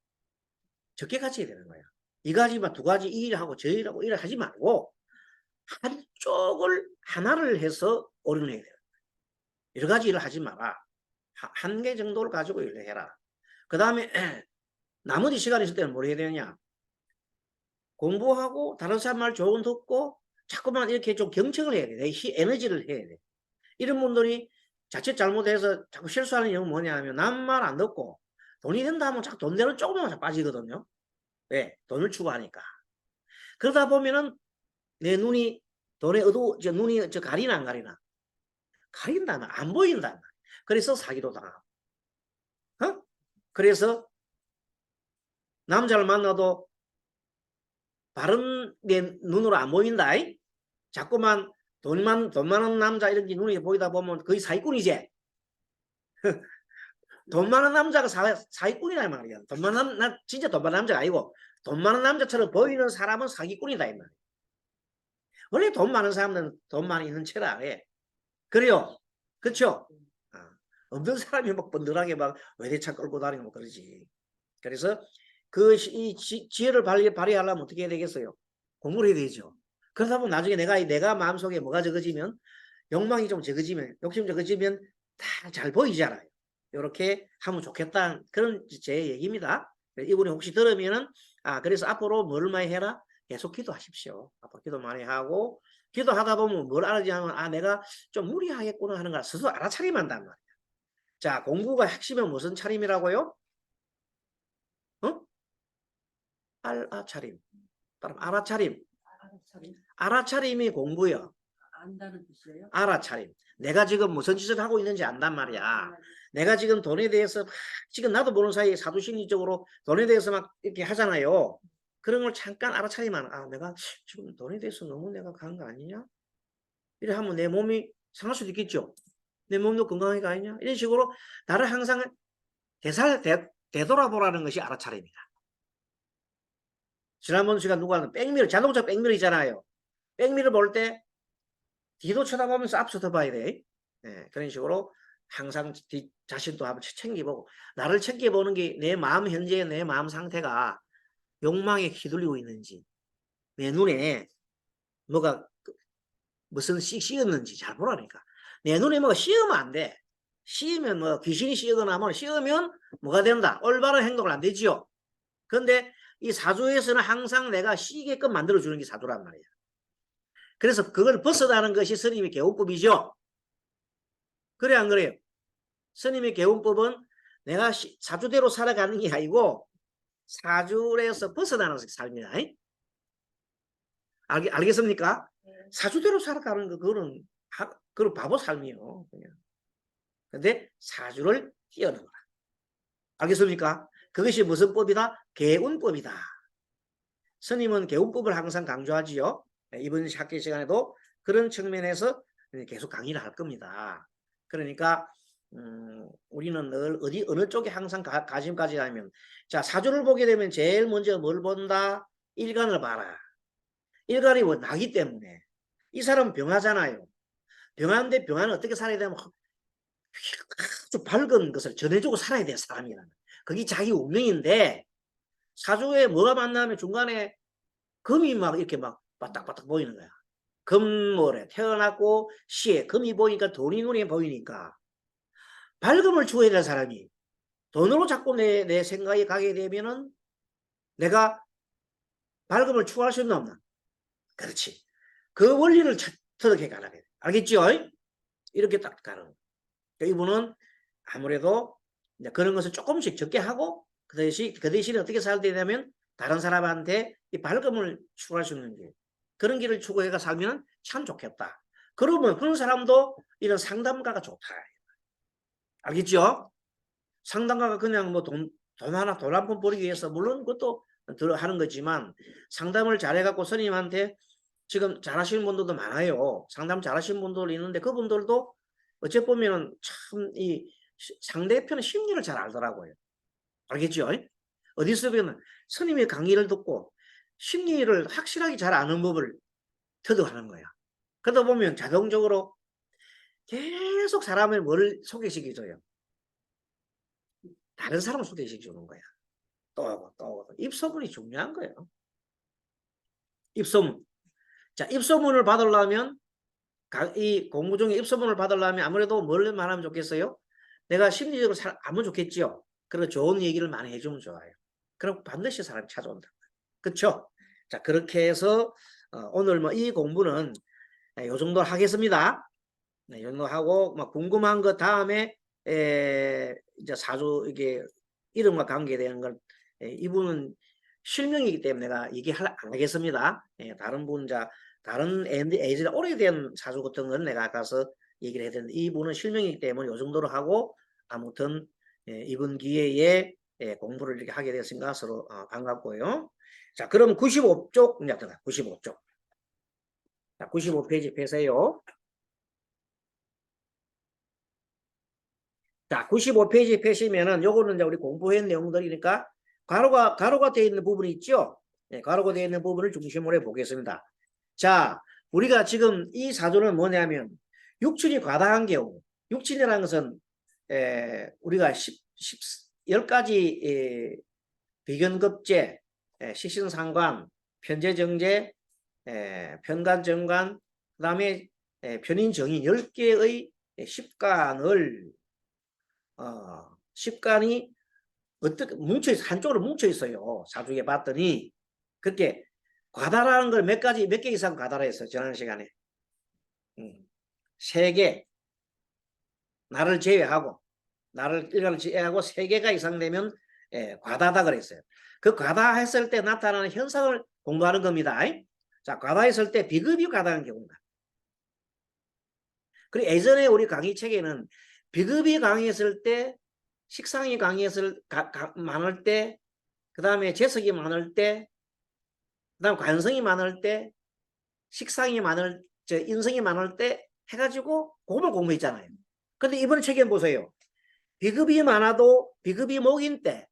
적게 가져야 되는 거야. 이 가지만 두 가지 이 일하고 저 일하고 일을 하지 말고 한쪽을 하나를 해서 올인을 해야 돼. 여러 가지 일을 하지 마라. 한 개 정도를 가지고 일을 해라. 그 다음에 나머지 시간 있을 때는 뭘 해야 되느냐? 공부하고 다른 사람 말 조금 듣고 자꾸만 이렇게 좀 경청을 해야 돼. 내 에너지를 해야 돼. 이런 분들이 자칫 잘못해서 자꾸 실수하는 경우는 뭐냐 하면 남 말 안 듣고 돈이 된다 하면 자꾸 돈대로 조금만 빠지거든요. 왜? 돈을 추구하니까. 그러다 보면은 내 눈이 돈에 눈이 가리나 안 가리나? 가린다면 안 보인다. 그래서 사기도 당하고. 그래서 남자를 만나도 바른 내 눈으로 안 보인다. 자꾸만 돈 많은 남자 이런 게 눈에 보이다 보면 거의 사기꾼이지. 돈 많은 남자가 사기꾼이란 말이야. 진짜 돈 많은 남자가 아니고 돈 많은 남자처럼 보이는 사람은 사기꾼이다 이 말이야. 원래 돈 많은 사람은 돈 많이 있는 체를 안 해. 그래요. 그렇죠? 없는 사람이 막 번들하게 막 외대차 끌고 다니고 뭐 그러지. 그래서 이 지혜를 발휘하려면 어떻게 해야 되겠어요? 공부를 해야 되죠. 그러다 보면 나중에 내가 마음속에 뭐가 적어지면 욕망이 좀 적어지면 욕심 적어지면 다 잘 보이잖아요. 이렇게 하면 좋겠다 그런 제 얘기입니다. 이분이 혹시 들으면은 그래서 앞으로 뭘 많이 해라? 계속 기도하십시오. 앞으로 기도 많이 하고 기도하다 보면 뭘 알아지냐면 내가 좀 무리하겠구나 하는 걸 스스로 알아차림한단 말이야. 자, 공부가 핵심은 무슨 차림이라고요? 알아차림. 알아차림. 알아차림이 공부요. 안다는 뜻이에요? 알아차림. 내가 지금 무슨 짓을 하고 있는지 안단 말이야. 내가 지금 돈에 대해서 지금 나도 모르는 사이에 사두심리적으로 돈에 대해서 막 이렇게 하잖아요. 그런 걸 잠깐 알아차리면 내가 지금 돈에 대해서 너무 내가 간 거 아니냐? 이래 하면 내 몸이 상할 수도 있겠죠. 내 몸도 건강하게 아니냐? 이런 식으로 나를 항상 되돌아보라는 것이 알아차림이다. 지난번 시간 누가 자동차 백미러 있잖아요. 백미러 볼 때 뒤도 쳐다보면서 앞서 더 봐야 돼. 그런 식으로 항상 자신도 한번 챙겨보고 나를 챙겨보는 게 내 마음 현재 내 마음 상태가 욕망에 휘둘리고 있는지 내 눈에 뭐가 무슨 씌었는지 잘 보라니까. 내 눈에 뭐가 씌으면 안 돼. 씌으면 뭐 귀신이 씌거나 뭐 씌으면 뭐가 된다. 올바른 행동을 안 되지요. 그런데 이 사주에서는 항상 내가 씌게끔 만들어주는 게 사주란 말이야. 그래서 그걸 벗어나는 것이 스님의 개운법이죠. 그래 안 그래요? 스님의 개운법은 내가 사주대로 살아가는 게 아니고 사주에서 벗어나는 삶이다. 알겠습니까? 사주대로 살아가는 거 그거는 바보 삶이에요. 그냥. 근데 사주를 뛰어넘어라. 알겠습니까? 그것이 무슨 법이다? 개운법이다. 스님은 개운법을 항상 강조하지요. 이번 학기 시간에도 그런 측면에서 계속 강의를 할 겁니다. 그러니까 우리는 늘 어느 쪽에 항상 관심까지 하면 자 사주를 보게 되면 제일 먼저 뭘 본다? 일간을 봐라. 일간이 나기 때문에 이 사람은 병하잖아요. 병하는데 병하는 어떻게 살아야 되면 아주 밝은 것을 전해주고 살아야 돼 사람이라는. 그게 자기 운명인데 사주에 뭐가 만나면 중간에 금이 막 이렇게 막 바닥바닥 보이는 거야. 금월에 태어났고 시에 금이 보이니까 돈이 눈에 보이니까 밝음을 주어야 될 사람이 돈으로 자꾸 내 생각이 가게 되면은 내가 밝음을 추구할 수 없나? 그렇지. 그 원리를 터득해 가야 돼. 알겠죠? 이렇게 딱 가는 거예요. 이분은 아무래도 그런 것을 조금씩 적게 하고 그 대신에 어떻게 살야 되냐면 다른 사람한테 이 밝음을 추구할 수 있는 길 그런 길을 추구해가 살면 참 좋겠다. 그러면 그런 사람도 이런 상담가가 좋다. 알겠죠? 상담가가 그냥 뭐 돈 한 푼 벌기 위해서 물론 그것도 하는 거지만 상담을 잘해갖고 스님한테 지금 잘하시는 분들도 많아요. 상담 잘하시는 분들 있는데 그분들도 어째 보면은 참 이 상대편의 심리를 잘 알더라고요. 알겠죠? 어디서 보면 스님의 강의를 듣고 심리를 확실하게 잘 아는 법을 터득하는 거야. 그러다 보면 자동적으로 계속 사람을 뭘 소개시켜줘요. 다른 사람을 소개시켜주는 거야. 또 하고 또 하고. 입소문이 중요한 거예요. 입소문. 자, 입소문을 받으려면 이 공부 중에 입소문을 받으려면 아무래도 뭘 말하면 좋겠어요? 내가 심리적으로 알면 좋겠지요. 그리고 좋은 얘기를 많이 해주면 좋아요. 그럼 반드시 사람이 찾아온다. 그렇죠? 자, 그렇게 해서 오늘 뭐 이 공부는 요 정도 하겠습니다. 네, 이 정도 하고 뭐 궁금한 거 다음에 이제 사주 이게 이름과 관계되는 걸 이분은 실명이기 때문에 내가 안 하겠습니다. 다른 분자 다른 예전에 오래된 사주 같은 건 내가 가서 얘기를 해야 되는데 이분은 실명이기 때문에 이 정도로 하고 아무튼 이번 기회에 공부를 이렇게 하게 됐으니까 서로 반갑고요. 자, 그럼 95쪽 95쪽. 자, 95페이지 펴세요. 자, 95페이지 펴시면은 요거는 이제 우리 공부한 내용들이니까 가로가 되어 있는 부분이 있죠. 네, 가로가 되어 있는 부분을 중심으로 해 보겠습니다. 자, 우리가 지금 이 사주는 뭐냐면 육친이 과다한 경우, 육친이라는 것은 우리가 10가지 비견급제, 식신상관, 편제정제, 편간정관, 그 다음에 편인정인 10개의 십간이 어떻게 뭉쳐있어, 한쪽으로 뭉쳐있어요. 사주에 봤더니 그렇게 과다라는 걸 몇 개 이상 과다라 했어요. 지난 시간에 3개, 나를 제외하고 나를 일간을 제외하고 3개가 이상 되면 과다다 그랬어요. 그 과다했을 때 나타나는 현상을 공부하는 겁니다. 자, 과다했을 때 비급이 과다한 경우다. 그리고 예전에 우리 강의 책에는 비급이 강했을 때, 식상이 많을 때, 그 다음에 재석이 많을 때, 그 다음 관성이 많을 때, 인성이 많을 때 해가지고 그걸 공부했잖아요. 근데 이번 책에 보세요. 비급이 많아도 비급이 목인 때,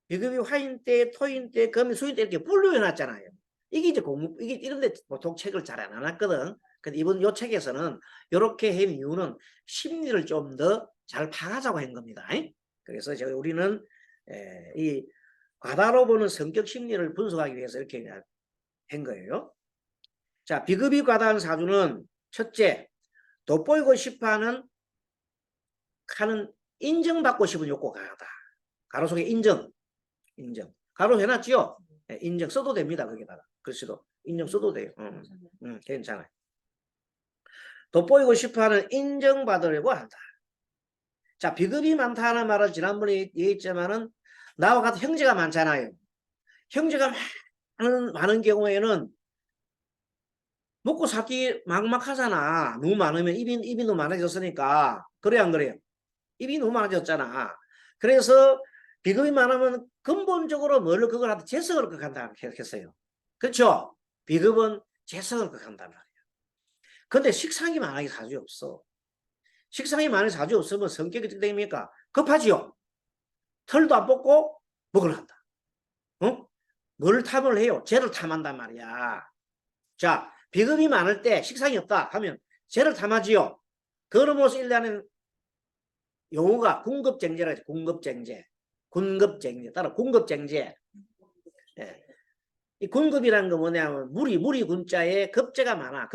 비급이 화인 때, 토인 때, 금이 수인 때 이렇게 분류해 놨잖아요. 이게 이제 이게 이런데 보통 책을 잘 안 해놨거든. 근데 이번 요 책에서는 이렇게 한 이유는 심리를 좀 더 잘 파악하자고 한 겁니다. 그래서 우리는 이 과다로 보는 성격 심리를 분석하기 위해서 이렇게 한 거예요. 자, 비급이 과다한 사주는 첫째, 돋보이고 싶어하는 인정받고 싶은 욕구가 강하다. 가로 속에 인정. 가로 해놨지요? 인정 써도 됩니다. 거기다가 글씨도 인정 써도 돼요. 괜찮아요. 돋보이고 싶어하는 인정받으려고 한다. 자, 비급이 많다는 말을 지난번에 얘기했지만은 나와 같은 형제가 많잖아요. 형제가 많은 경우에는 먹고 살기 막막하잖아. 너무 많으면 입이 너무 많아졌으니까. 그래 안 그래요? 입이 너무 많아졌잖아. 그래서 비급이 많으면 근본적으로 그걸 하다 재성을 극한다 했어요. 그렇죠? 비급은 재성을 극한단 말이야. 근데 식상이 많아야 사주에 없어. 식상이 많은 사주에 없으면 성격이 어떻게 됩니까? 급하지요. 털도 안 뽑고 먹으러 한다. 뭘 탐을 해요? 죄를 탐한단 말이야. 자, 비급이 많을 때 식상이 없다 하면 죄를 탐하지요. 그러면서 일하는 용어가 군급쟁제라 해서 군급쟁제. 따라 군급쟁제. 이 군급이라는 건 뭐냐면 무리 군자에 급제가 많아.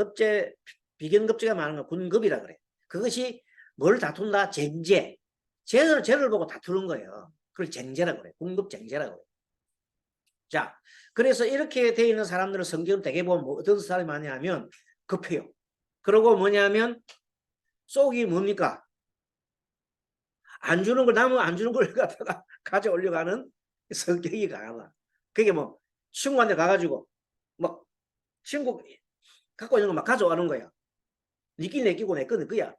비견급제가 많은 건 군급이라 그래. 그것이 뭘 다툰다? 쟁제. 죄를 보고 다투는 거예요. 그걸 쟁제라 그래. 군급쟁제라 그래. 자, 그래서 이렇게 되어 있는 사람들은 성경 대개 보면 어떤 사람이 많이 하면 급해요. 그리고 뭐냐면 속이 뭡니까? 안 주는 걸 남은 안 주는 걸 갖다가 가져오려고 성격이 강하다. 그게 뭐 친구한테 가가지고 막 친구 갖고 있는 거 막 가져가는 거야. 니끼 내끼고 내 거는 그야.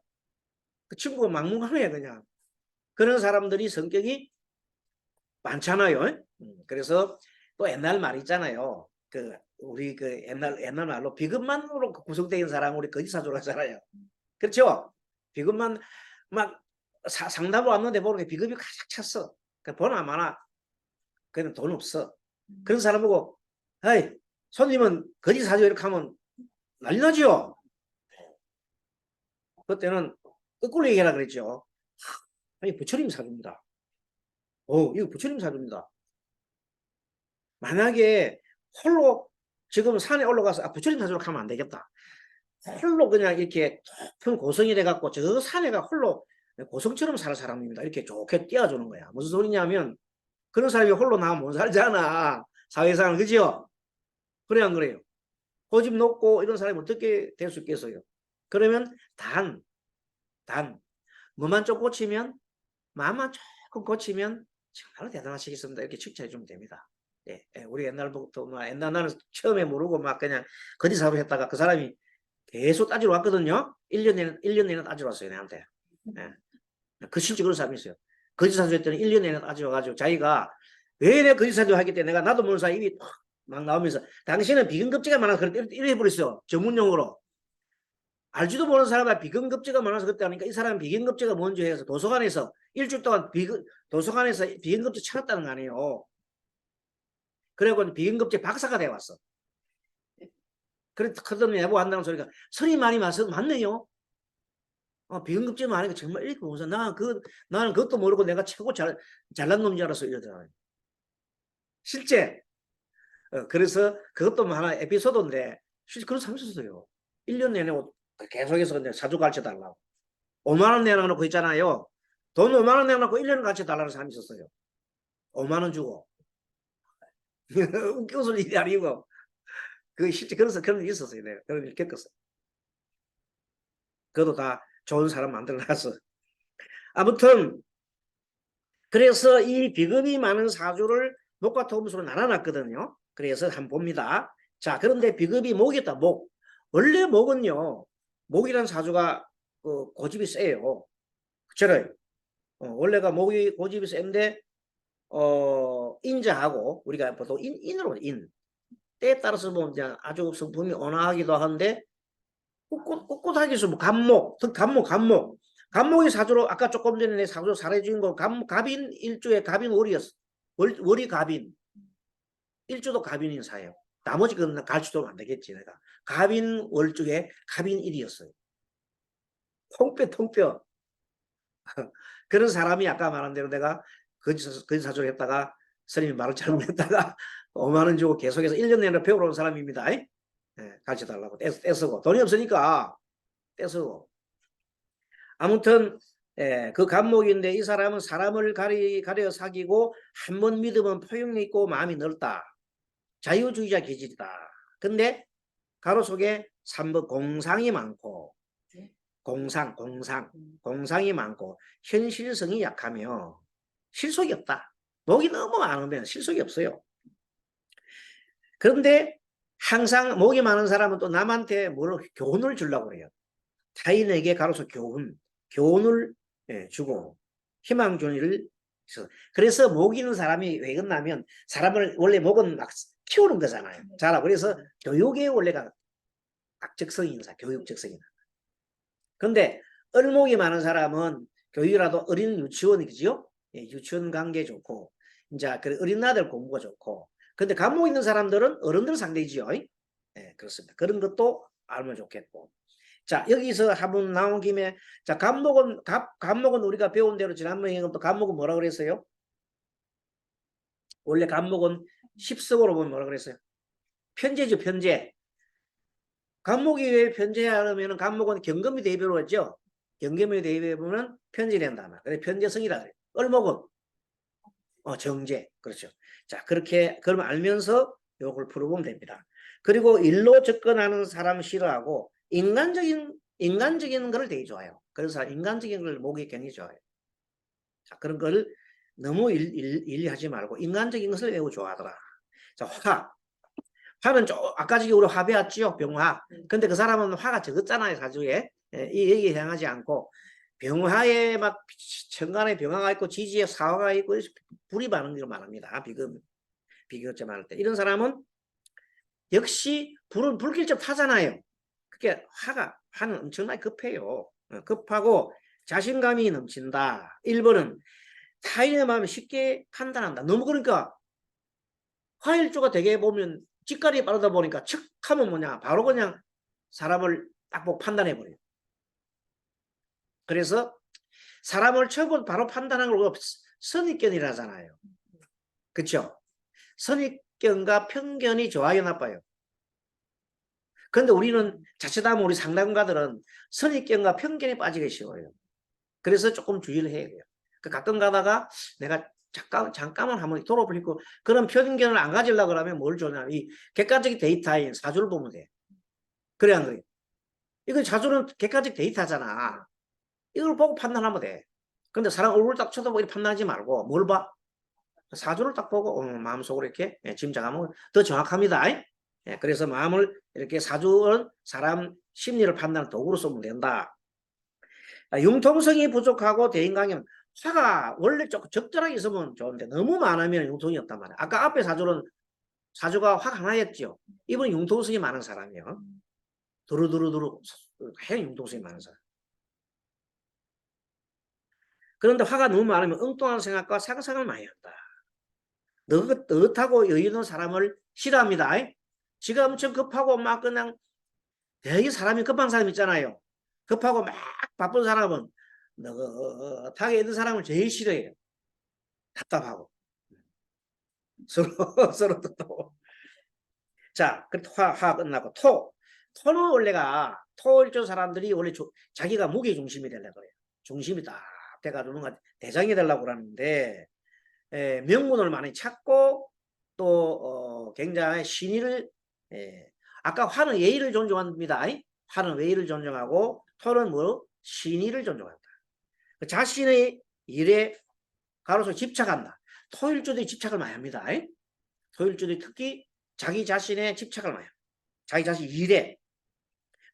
그 친구가 막무가내야 거야 그냥. 그런 사람들이 성격이 많잖아요. 그래서 또 옛날 말 있잖아요. 우리 옛날 말로 비급만으로 구성되어 있는 사람 우리 거짓사주라 하잖아요. 그렇죠? 비급만 막 상담을 왔는데 보는 게 비급이 가득 찼어. 보나 마나 그냥 돈 없어. 그런 사람 보고 에이 손님은 거짓사주 이렇게 하면 난리 나죠. 그때는 거꾸로 얘기하라 그랬죠. 아니 부처님 사주입니다. 이거 부처님 사주입니다. 만약에 홀로 지금 산에 올라가서 부처님 사주로 가면 안 되겠다. 홀로 그냥 이렇게 높은 고성이 돼갖고 저 산에가 홀로 고성처럼 살 사람입니다. 이렇게 좋게 띄워주는 거야. 무슨 소리냐면 그런 사람이 홀로 나면 못 살잖아. 사회생활 그죠? 그래 안 그래요? 고집 높고 이런 사람이 어떻게 될 수 있겠어요? 그러면 뭐만 좀 고치면 마음만 조금 고치면 정말로 대단하시겠습니다. 이렇게 칭찬해 주면 됩니다. 우리 옛날부터 나는 처음에 모르고 막 그냥 거짓사로 했다가 그 사람이 계속 따지러 왔거든요. 1년 내내 따지러 왔어요, 내한테. 그 실제 그런 사람이 있어요. 거짓사주 했더니 1년 내내 따지러 가지고 자기가 왜 내 거짓사주 하기 때문에 내가 나도 모르는 사이 입이 막 나오면서 당신은 비근급제가 많아서 그렇게 이래 해버렸어. 전문용어로. 알지도 모르는 사람이 비근급제가 많아서 그때 하니까 이 사람은 비근급제가 뭔지 해서 도서관에서 일주일 동안 도서관에서 비근급제 찾았다는 거 아니에요. 그래고 비근급제 박사가 되어왔어. 그래 커든 예보한다는 소리가 설이 많이 맞네요. 비응급제 많으니까 정말 이렇게 보면서 나는 그것도 모르고 내가 최고 잘난 놈인 줄 알았어 이러더라고요. 실제 그래서 그것도 하나 에피소드인데 실제 그런 사람이 있었어요. 1년 내내 계속해서 그냥 사주 가르쳐 달라고 5만 원 내놔놓고 있잖아요. 돈 5만 원 내놔놓고 1년 가르쳐 달라는 사람이 있었어요. 5만 원 주고 웃겨서 일이 아니고 그 실제 그래서 그런 일이 있었어요. 내가 그런 일 겪었어요. 그것도 다 좋은 사람 만들어놨어. 아무튼 그래서 이 비급이 많은 사주를 목과 토금수로 나눠놨거든요. 그래서 한번 봅니다. 자, 그런데 비급이 목이다. 목. 원래 목은요. 목이라는 사주가 고집이 세요. 그렇죠? 원래가 목이 고집이 센데 인자하고 우리가 보통 인으로 인. 때에 따라서 보면 이제 아주 성품이 온화하기도 한데 꿋꿋하게 좀 간목, 간목이 사주로 아까 조금 전에 내 사주로 사례주인 거 갑인 일주의 갑인 월이었어. 월이 갑인. 일주도 갑인인 사예요. 나머지 건 갈치도 안 되겠지 내가. 갑인 월주에 갑인 일이었어요. 통뼈. 그런 사람이 아까 말한 대로 내가 거짓 사주를 했다가 스님이 말을 잘못했다가 5만 원 주고 계속해서 1년 내내 배우러 온 사람입니다. 가르쳐 달라고 떼쓰고 돈이 없으니까 떼쓰고 아무튼 그 간목인데 이 사람은 사람을 가려 사귀고 한 번 믿으면 포용력 있고 마음이 넓다. 자유주의자 기질이다. 근데 가로 속에 3번 공상이 많고 공상이 많고 현실성이 약하며 실속이 없다. 목이 너무 많으면 실속이 없어요. 그런데 항상 목이 많은 사람은 또 남한테 교훈을 주려고 그래요. 타인에게 가로서 교훈을 주고 희망 주는 일을 그래서 목 있는 사람이 왜 그러냐면 사람을 원래 목은 막 키우는 거잖아요. 그래서 교육의 원래가 적성이 교육 적성이 근데 을목이 많은 사람은 교육이라도 어린 유치원이죠. 유치원 관계 좋고 이제 어린 아들 공부가 좋고 근데 간목 있는 사람들은 어른들 상대지요. 그렇습니다. 그런 것도 알면 좋겠고 자 여기서 한번 나온 김에 자 간목은 우리가 배운 대로 지난번에 또 간목은 뭐라 그랬어요? 원래 간목은 10석으로 보면 뭐라 그랬어요? 편제죠. 편제. 간목이 왜 편제하려면 간목은 경금이 대비로 했죠. 경금이 대비해보면 편제된다. 그래 편제성이라 그래요. 을목은 정제. 그렇죠. 자 그렇게 그러면 알면서 요걸 풀어보면 됩니다. 그리고 일로 접근하는 사람 싫어하고 인간적인 걸 되게 좋아요. 그래서 인간적인 걸 목이 굉장히 좋아요. 자, 그런 걸 너무 일리하지 말고 인간적인 것을 매우 좋아하더라. 자, 화는 아까 저기 우리 화 배웠지요? 병화. 근데 그 사람은 화가 적었잖아요, 사주에. 이 얘기 행하지 않고 병화에 막 천간에 병화가 있고 지지에 사화가 있고 불이 많은 걸 말합니다. 비교점 할 때. 이런 사람은 역시 불은 불길점 타잖아요. 그게 화는 엄청나게 급해요. 급하고 자신감이 넘친다. 1번은 타인의 마음을 쉽게 판단한다. 너무 그러니까 화일주가 되게 보면 직갈이 빠르다 보니까 척 하면 뭐냐 바로 그냥 사람을 딱 보고 판단해버려요. 그래서 사람을 처음 바로 판단하는 걸 선입견이라 하잖아요. 그렇죠? 선입견과 편견이 좋아요 나빠요? 그런데 우리는 자칫하면 우리 상담가들은 선입견과 편견에 빠지기 쉬워요. 그래서 조금 주의를 해야 돼요. 가끔 가다가 내가 잠깐만 한번 돌아보고 그런 편견을 안 가지려고 하면 뭘 주냐. 이 객관적인 데이터인 사주를 보면 돼. 그래 안 그래? 이거 사주는 객관적 데이터잖아. 이걸 보고 판단하면 돼. 근데 사람 얼굴 딱 쳐다보고 판단하지 말고 뭘 봐? 사주를 딱 보고 마음속으로 이렇게 짐작하면 더 정확합니다. 그래서 마음을 이렇게 사주는 사람 심리를 판단하는 도구로 쓰면 된다. 융통성이 부족하고 대인관계는 화가 원래 조금 적절하게 있으면 좋은데 너무 많으면 융통이 없단 말이야. 아까 앞에 사주가 화가 하나였죠. 이번에 융통성이 많은 사람이요. 두루두루 해 융통성이 많은 사람. 그런데 화가 너무 많으면 엉뚱한 생각과 상상을 많이 한다. 느긋하고 여유 있는 사람을 싫어합니다. 지가 엄청 급하고 막 그냥 되게 사람이 급한 사람 있잖아요. 급하고 막 바쁜 사람은 느긋하게 있는 사람을 제일 싫어해요. 답답하고. 서로, 서로 또. 자, 그 화 끝나고 토는 원래가 토일조 사람들이 원래 자기가 무게 중심이 되려고 그래요. 중심이 딱 돼가지고 뭔가 대장이 되려고 그러는데 명분을 많이 찾고 또 굉장히 신의를 아까 화는 예의를 존중합니다. 화는 예의를 존중하고 토는 뭐 신의를 존중한다. 자신의 일에 가로서 집착한다. 토일조들이 집착을 많이 합니다. 토일조들이 특히 자기 자신의 집착을 많이 합니다. 자기 자신 일에.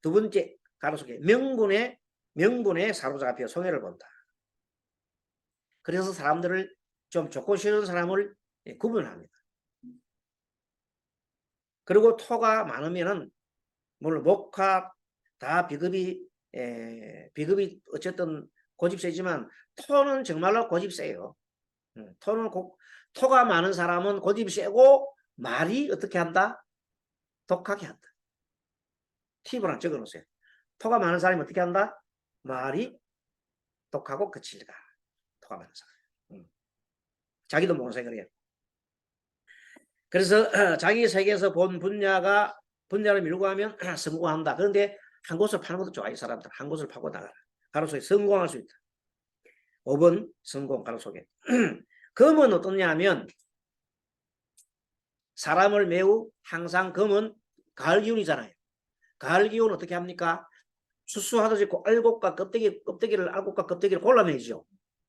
두 번째 가로속에 명분에 사로잡혀 손해를 본다. 그래서 사람들을 좀 좋고 싫은 사람을 구분합니다. 그리고 토가 많으면은 물론 목화 다 비급이 어쨌든 고집 세지만 토는 정말로 고집 세요. 토가 많은 사람은 고집이 세고 말이 어떻게 한다? 독하게 한다. 팁을 하나 적어 놓으세요. 토가 많은 사람이 어떻게 한다? 말이 독하고 거칠다. 토가 많은 사람. 자기도 모르는 그래요. 그래서 자기 세계에서 본 분야를 밀고 하면 성공한다. 그런데 한 곳을 파는 것도 좋아. 이 사람들 한 곳을 파고 나가라. 가로속에 성공할 수 있다. 5번 성공 가로속에. 금은 어떠냐 하면 사람을 매우 항상 금은 가을 기운이잖아요. 가을 기운 어떻게 합니까? 수수하듯이 알곡과 껍데기를 알곡과 껍데기를 골라내죠.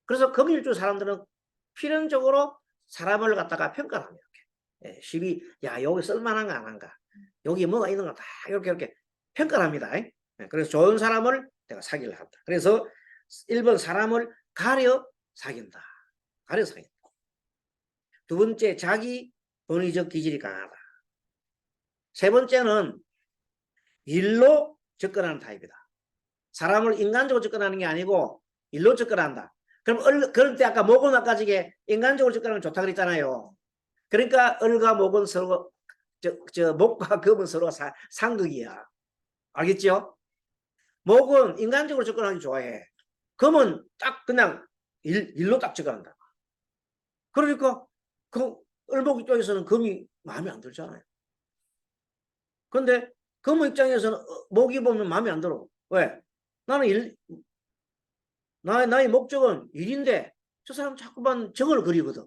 그래서 금일주 사람들은 필연적으로 사람을 갖다가 평가를 합니다. 시비, 야, 여기 쓸만한가 안 한가? 여기 뭐가 있는가? 다 이렇게 평가를 합니다. 그래서 좋은 사람을 내가 사귀려 한다. 그래서 1번 사람을 가려 사귄다. 가려 사귄다. 두 번째, 자기 본의적 기질이 강하다. 세 번째는 일로 접근하는 타입이다. 사람을 인간적으로 접근하는 게 아니고 일로 접근한다. 그럼 그럴 때 아까 목은 아까 지게 인간적으로 접근하는 게 좋다 그랬잖아요. 그러니까 을과 목은 서로 목과 금은 서로 상극이야. 알겠죠? 목은 인간적으로 접근하기 좋아해. 금은 딱 그냥 일로 딱 접근한다. 그러니까 그 을목 입장에서는 금이 마음에 안 들잖아요. 근데 금 입장에서는 목이 보면 마음에 안 들어. 왜? 나는 나의 목적은 일인데 저 사람 자꾸만 정을 그리거든.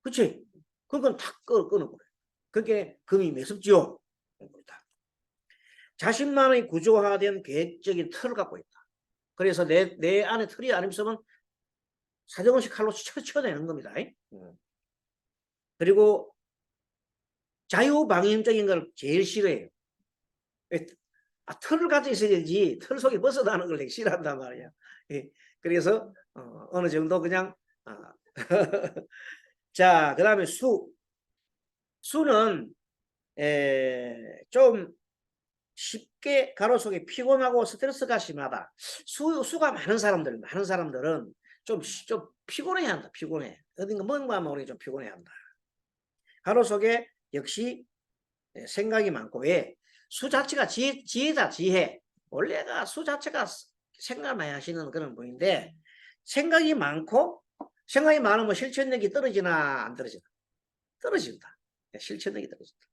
그치? 그건 탁 끊어버려. 그게 금이 매섭지요. 자신만의 구조화된 계획적인 틀을 갖고 있다. 그래서 내 안에 틀이 안 있으면 사정없이 칼로 쳐내는 겁니다. 그리고 자유방임적인 걸 제일 싫어해요. 틀을 가지고 있어야지 틀 속에 벗어나는 걸 되게 싫어한단 말이야. 그래서 어느 정도 그냥 자, 그 다음에 수는 좀 쉽게 가로속에 피곤하고 스트레스가 심하다. 수가 많은 사람들은 좀 피곤해야 한다. 피곤해. 어딘가 뭔가 모르게 좀 피곤해야 한다. 가로속에 역시 생각이 많고 왜? 수 자체가 지혜다. 지혜. 원래가 수 자체가 생각을 많이 하시는 그런 분인데 생각이 많으면 실천력이 떨어지나 안 떨어지나? 떨어진다. 실천력이 떨어진다.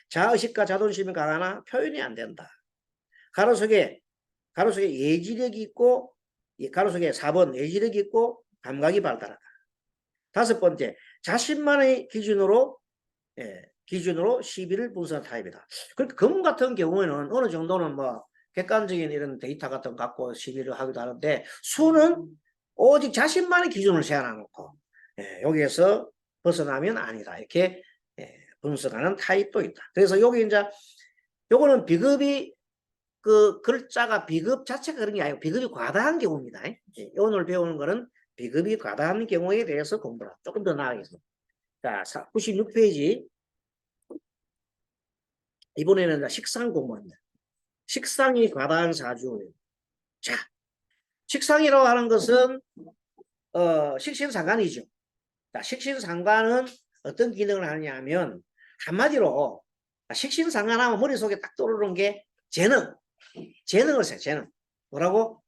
자의식과 자존심이 강하나 표현이 안 된다. 가로속에 예지력이 있고 가로속에 4번 예지력이 있고 감각이 발달하다. 5번째 자신만의 기준으로 시비를 분석하는 타입이다. 그러니까 금 같은 경우에는 어느 정도는 뭐 객관적인 이런 데이터 같은 거 갖고 시비를 하기도 하는데 수는 오직 자신만의 기준을 세워놓고 여기에서 벗어나면 아니다. 이렇게 분석하는 타입도 있다. 그래서 여기 이제 요거는 비급이 그 글자가 비급 자체가 그런 게 아니고 비급이 과다한 경우입니다. 오늘 배우는 거는 비급이 과다한 경우에 대해서 공부를 조금 더 나아가겠습니다. 자, 96페이지. 이번에는 식상 공부입니다. 식상이 과다한 사주예요. 자, 식상이라고 하는 것은 식신상관이죠. 자, 식신상관은 어떤 기능을 하느냐 하면 한마디로 식신상관하면 머릿속에 딱 떠오르는 게 재능을 써요. 재능. 뭐라고?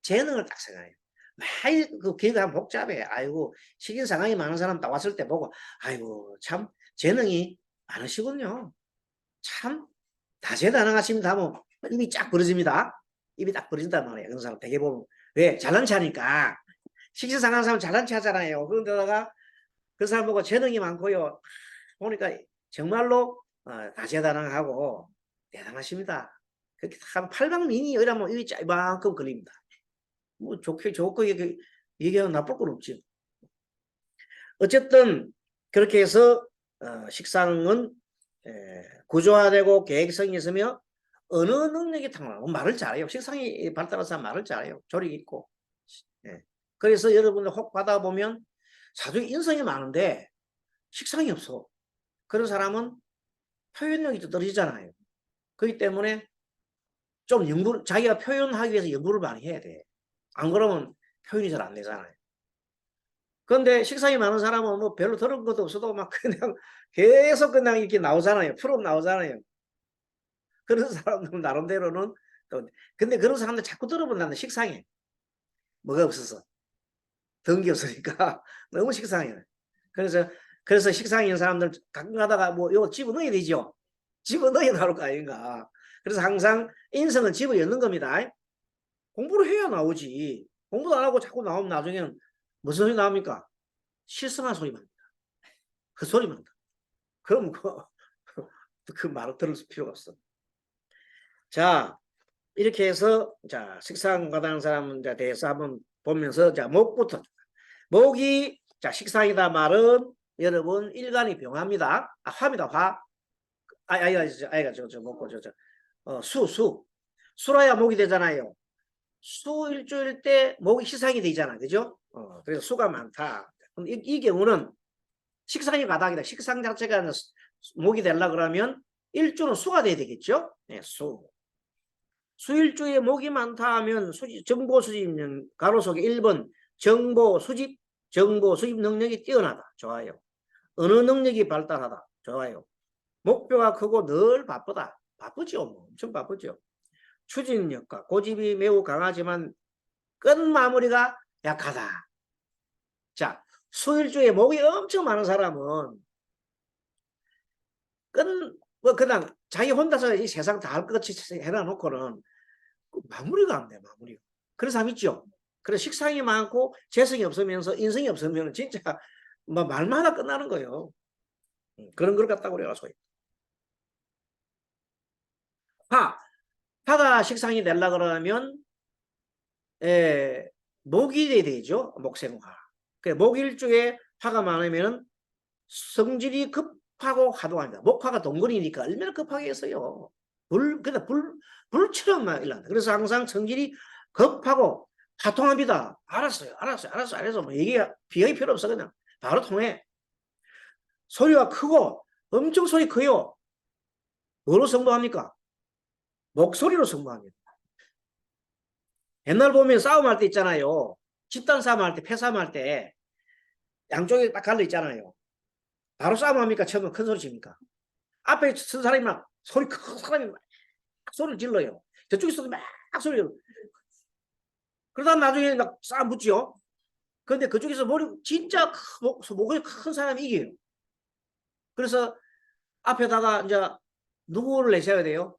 재능을 딱 생각해요. 많이 그 기회가 복잡해. 아이고 식인상황이 많은 사람 딱 왔을 때 보고 아이고 참 재능이 많으시군요. 참 다재다능하십니다. 뭐 입이 쫙 벌어집니다. 입이 딱 벌어진단 말이에요. 그런 사람 되게 보면 왜 잘난 체하니까 식신상하는 사람 잘난 체 하잖아요. 그런데다가 그 사람 보고 재능이 많고요. 보니까 정말로 다재다능하고 대단하십니다. 그렇게 한 팔방미니 이러면 입이 이만큼 걸립니다. 뭐 좋게 얘기하면 나쁠 건 없지. 어쨌든 그렇게 해서 식상은 구조화되고 계획성이 있으며 어느 능력이 탁월하고 말을 잘해요. 식상이 발달해서 말을 잘해요. 조력이 있고. 그래서 여러분들 혹 받아보면 사주에 인성이 많은데 식상이 없어. 그런 사람은 표현력이 좀 떨어지잖아요. 그렇기 때문에 좀 자기가 표현하기 위해서 연구를 많이 해야 돼. 안 그러면 표현이 잘 안 되잖아요. 그런데 식상이 많은 사람은 뭐 별로 들은 것도 없어도 막 그냥 계속 그냥 이렇게 나오잖아요. 프로 나오잖아요. 그런 사람들은 나름대로는 또, 근데 그런 사람들 자꾸 들어본다는 식상해. 뭐가 없어서. 든 게 없으니까 너무 식상해. 그래서 식상이 있는 사람들 가끔 가다가 뭐 이거 집어넣어야 되죠. 집어넣어야 나올 거 아닌가. 그래서 항상 인성은 집어넣는 겁니다. 공부를 해야 나오지. 공부도 안 하고 자꾸 나오면 나중에는 무슨 소리 나옵니까? 실성한 소리만 합니다. 그 소리만 한다. 그럼 그 말을 들을 필요가 없어. 자, 이렇게 해서 자 식상과다는 사람에 대해서 한번 보면서 자 목부터 목이 자 식상이다 말은 여러분 일간이 병합니다. 화입니다. 화. 아이가 저 먹고 수라야 목이 되잖아요. 수 일주일 때 목이 식상이 되잖아, 그죠? 그래서 수가 많다. 이 경우는 식상이 바닥이다. 식상 자체가 목이 되려 그러면 일주는 수가 돼야 되겠죠? 네, 수. 수일주에 목이 많다 하면 정보 수집 가로 속에 1번 정보 수집 능력이 뛰어나다. 좋아요. 어느 능력이 발달하다. 좋아요. 목표가 크고 늘 바쁘다. 바쁘죠. 뭐. 엄청 바쁘죠. 추진력과 고집이 매우 강하지만 끝마무리가 약하다. 자, 수일주에 목이 엄청 많은 사람은 뭐 그냥 자기 혼자서 이 세상 다 할 것 같이 해놔놓고는 마무리가 안 돼, 마무리가. 그런 사람 있죠. 그래서 식상이 많고 재성이 없으면서 인성이 없으면 진짜 뭐 말만 하나 끝나는 거예요. 그런 걸 갖다고 그래가지고. 파가 식상이 되려 그러면 목이 돼야 되죠. 목생화. 목일주에 파가 많으면 성질이 급하고 하도합니다. 목화가 동근이니까 얼마나 급하게 했어요. 불처럼 막 일난다. 그래서 항상 성질이 급하고 화통합니다. 알았어요. 뭐 비하기 필요 없어. 그냥 바로 통해. 소리가 크고 엄청 소리 커요. 뭐로 승부합니까? 목소리로 승부합니다. 옛날 보면 싸움할 때 있잖아요. 집단 싸움할 때, 패싸움할 때 양쪽에 딱 갈려 있잖아요. 바로 싸움합니까? 처음에 큰 소리 칩니까? 앞에 선 사람이 막 소리 큰 사람이 막 소리를 질러요. 저쪽에서도 막 소리를. 그러다 나중에 막 싸움 붙죠. 그런데 그쪽에서 진짜 목소리 큰 사람이 이겨요. 그래서 앞에다가 이제 누구를 내셔야 돼요?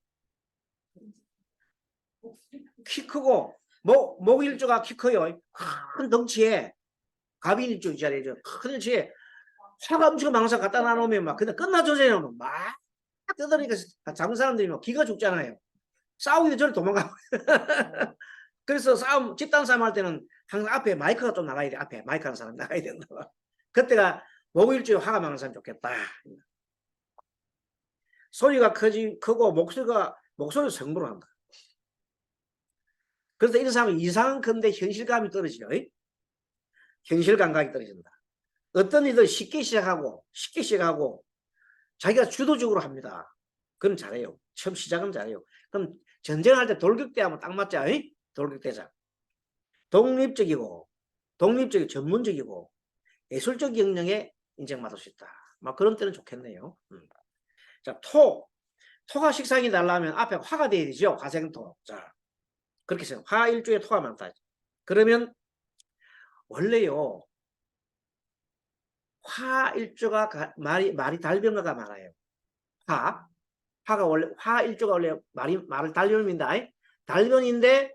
키 크고 목일주가 키 커요. 큰 덩치에 갑일주 자리죠. 큰 덩치에 화가 엄청 망사 갖다 놔놓으면 막 근데 끝나전에는 막 떠드니까 잡은 사람들이 막 기가 죽잖아요. 싸우기도 전에 도망가고. 그래서 집단 싸움 할 때는 항상 앞에 마이크가 좀 나가야 돼. 앞에 마이크 하는 사람 나가야 된다. 그때가 목일주에 화가 많은 사람 좋겠다. 소리가 크고 목소리로 승부를 한다. 그래서 이런 사람은 이상한데 현실감이 떨어지죠. 현실 감각이 떨어진다. 어떤 일들 쉽게 시작하고 자기가 주도적으로 합니다. 그건 잘해요. 처음 시작은 잘해요. 그럼 전쟁할 때 돌격대 하면 딱 맞자. 돌격대장. 독립적이고 전문적이고 예술적 역량에 인정받을 수 있다. 막 그런 때는 좋겠네요. 자, 토가 식상이 달라면 앞에 화가 돼야 되죠. 화생토. 자, 그렇게 해서 화일주에 토가 많다. 그러면 원래요, 화일주가 말이 달변가가 많아요. 화가 원래 화일주가 원래 말을 달변입니다. 달변인데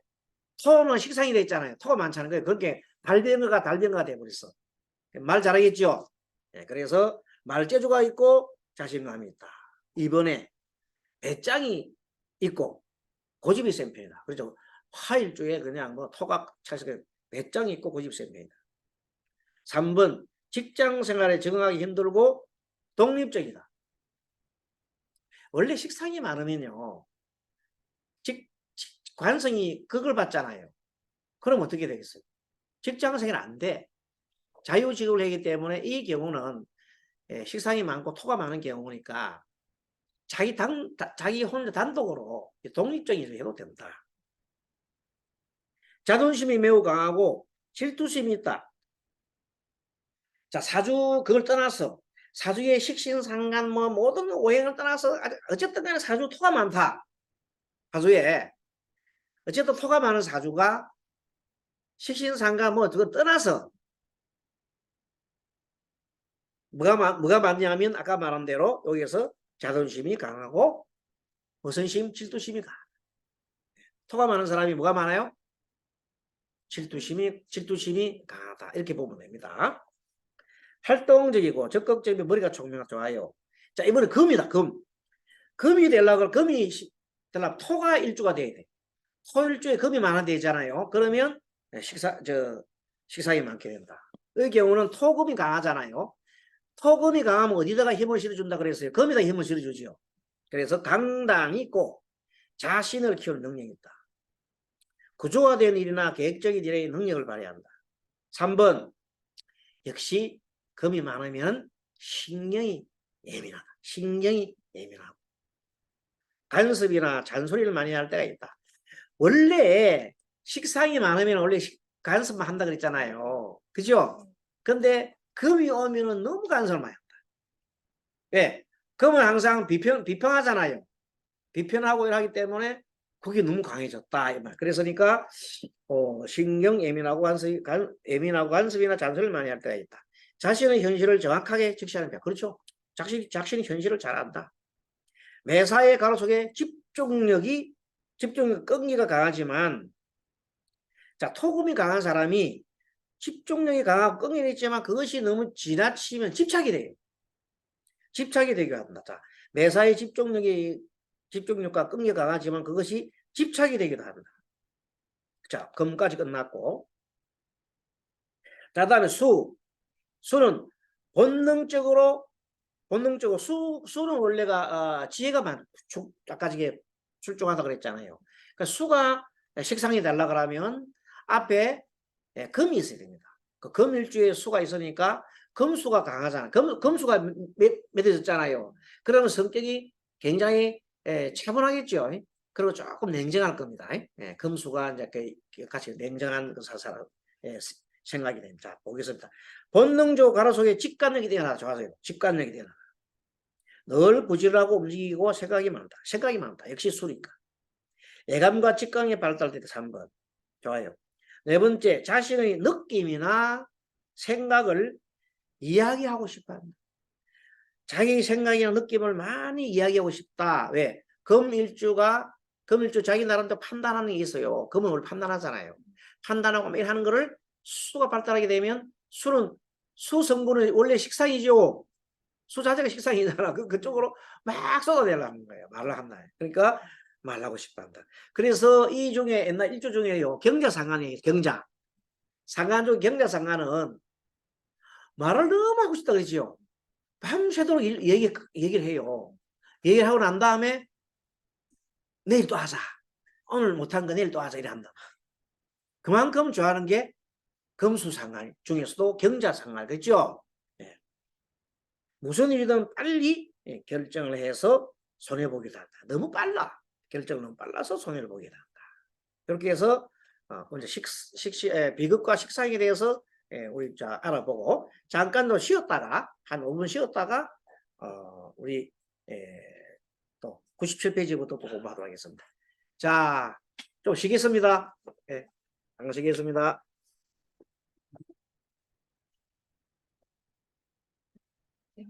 토는 식상이 돼 있잖아요. 토가 많잖아요. 그렇게 달변가가 돼버렸어. 말 잘하겠죠. 네, 그래서 말재주가 있고 자신감이 있다. 이번에 배짱이 있고 고집이 센 편이다. 그렇죠. 화일주에 그냥 뭐 토가 차서 배짱이 있고 고집이 센 편이다. 3번 직장 생활에 적응하기 힘들고 독립적이다. 원래 식상이 많으면요, 관성이 그걸 받잖아요. 그럼 어떻게 되겠어요? 직장 생활 안 돼. 자유직업을 하기 때문에 이 경우는 식상이 많고 토가 많은 경우니까 자기 혼자 단독으로 독립적인 일을 해도 됩니다. 자존심이 매우 강하고 질투심이 있다. 자, 사주 그걸 떠나서 사주의 식신상간 뭐 모든 오행을 떠나서 어쨌든 간에 사주 토가 많다. 사주에 어쨌든 토가 많은 사주가 식신상간 뭐 그거 떠나서 뭐가 많냐면 아까 말한 대로 여기에서 자존심이 강하고 벗은심, 질투심이 강하다. 토가 많은 사람이 뭐가 많아요? 질투심이 강하다. 이렇게 보면 됩니다. 활동적이고 적극적이고 머리가 총명하고 좋아요. 자, 이번에 금이다. 금이 되려면 토가 일주가 돼야 돼. 토일주에 금이 많아 되잖아요. 그러면 식상이 많게 된다. 이 경우는 토금이 강하잖아요. 토금이 강하면 어디다가 힘을 실어준다 그랬어요? 금에다 힘을 실어주죠. 그래서 강단이 있고 자신을 키우는 능력이 있다. 구조화된 일이나 계획적인 일에 능력을 발휘한다. 3번 역시 금이 많으면 신경이 예민하다. 신경이 예민하고 간섭이나 잔소리를 많이 할 때가 있다. 원래 식상이 많으면 원래 간섭만 한다 그랬잖아요. 그죠? 근데 금이 오면은 너무 간섭을 많이 한다. 왜? 금은 항상 비평하잖아요. 비평하고 일하기 때문에 그게 너무 강해졌다. 이 말. 그래서니까 신경 예민하고 간섭이나 잔소리를 많이 할 때가 있다. 자신의 현실을 정확하게 직시하는 편. 그렇죠? 자신이 현실을 잘 안다. 매사에 가로 속에 집중력 끈기가 강하지만, 자, 토금이 강한 사람이 집중력이 강하고 끈기가 있지만 그것이 너무 지나치면 집착이 돼요. 집착이 되게 합니다. 자, 매사에 집중력과 끈기가 강하지만 그것이 집착이 되기도 합니다. 자, 금까지 끝났고. 자, 다음에 수는 본능적으로 수는 원래가 지혜가 아까 저게 출중하다 그랬잖아요. 그러니까 수가 식상이 되려고 하면 앞에 금이 있어야 됩니다. 그 금일주에 수가 있으니까 금수가 강하잖아요. 금수가 맺어졌잖아요. 그러면 성격이 굉장히 차분하겠죠. 그리고 조금 냉정할 겁니다. 금수가 이제 같이 냉정한 사람 생각이 됩니다. 자, 보겠습니다. 본능적으로 가로 속에 직관력이 되어나 좋아서요. 직관력이 되어나. 늘 부지런하고 움직이고 생각이 많다. 역시 수니까. 예감과 직감이 발달될 때 3번. 좋아요. 네 번째, 자신의 느낌이나 생각을 이야기하고 싶어 합니다. 자기 생각이나 느낌을 많이 이야기하고 싶다. 왜? 금일주 자기 나름대로 판단하는 게 있어요. 금은 원래 판단하잖아요. 판단하고 매일 하는 거를 수가 발달하게 되면 수 성분은 원래 식상이죠. 수 자체가 식상이잖아. 그쪽으로 막 쏟아내려는 거예요. 말을 한다. 그러니까 말하고 싶어 한다. 그래서 이 중에 옛날 일조 중에요. 경자상간이에요. 상간 중 경자상간은 말을 너무 하고 싶다 그러지요. 밤새도록 얘기를 해요. 얘기를 하고 난 다음에 내일 또 하자. 오늘 못한 거 내일 또 하자. 이래 한다. 그만큼 좋아하는 게 금수상간 중에서도 경자상간 그렇죠? 네. 무슨 일이든 빨리 결정을 해서 손해보기도 한다. 너무 빨라. 결정은 너무 빨라서 손해를 보기도 한다. 그렇게 해서 먼저 비극과 식상에 대해서 우리 알아보고 잠깐 더 쉬었다가 한 5분 쉬었다가 우리 97페이지부터 또 공부하도록 하겠습니다. 자, 좀 쉬겠습니다. 예, 잠깐 쉬겠습니다. 네.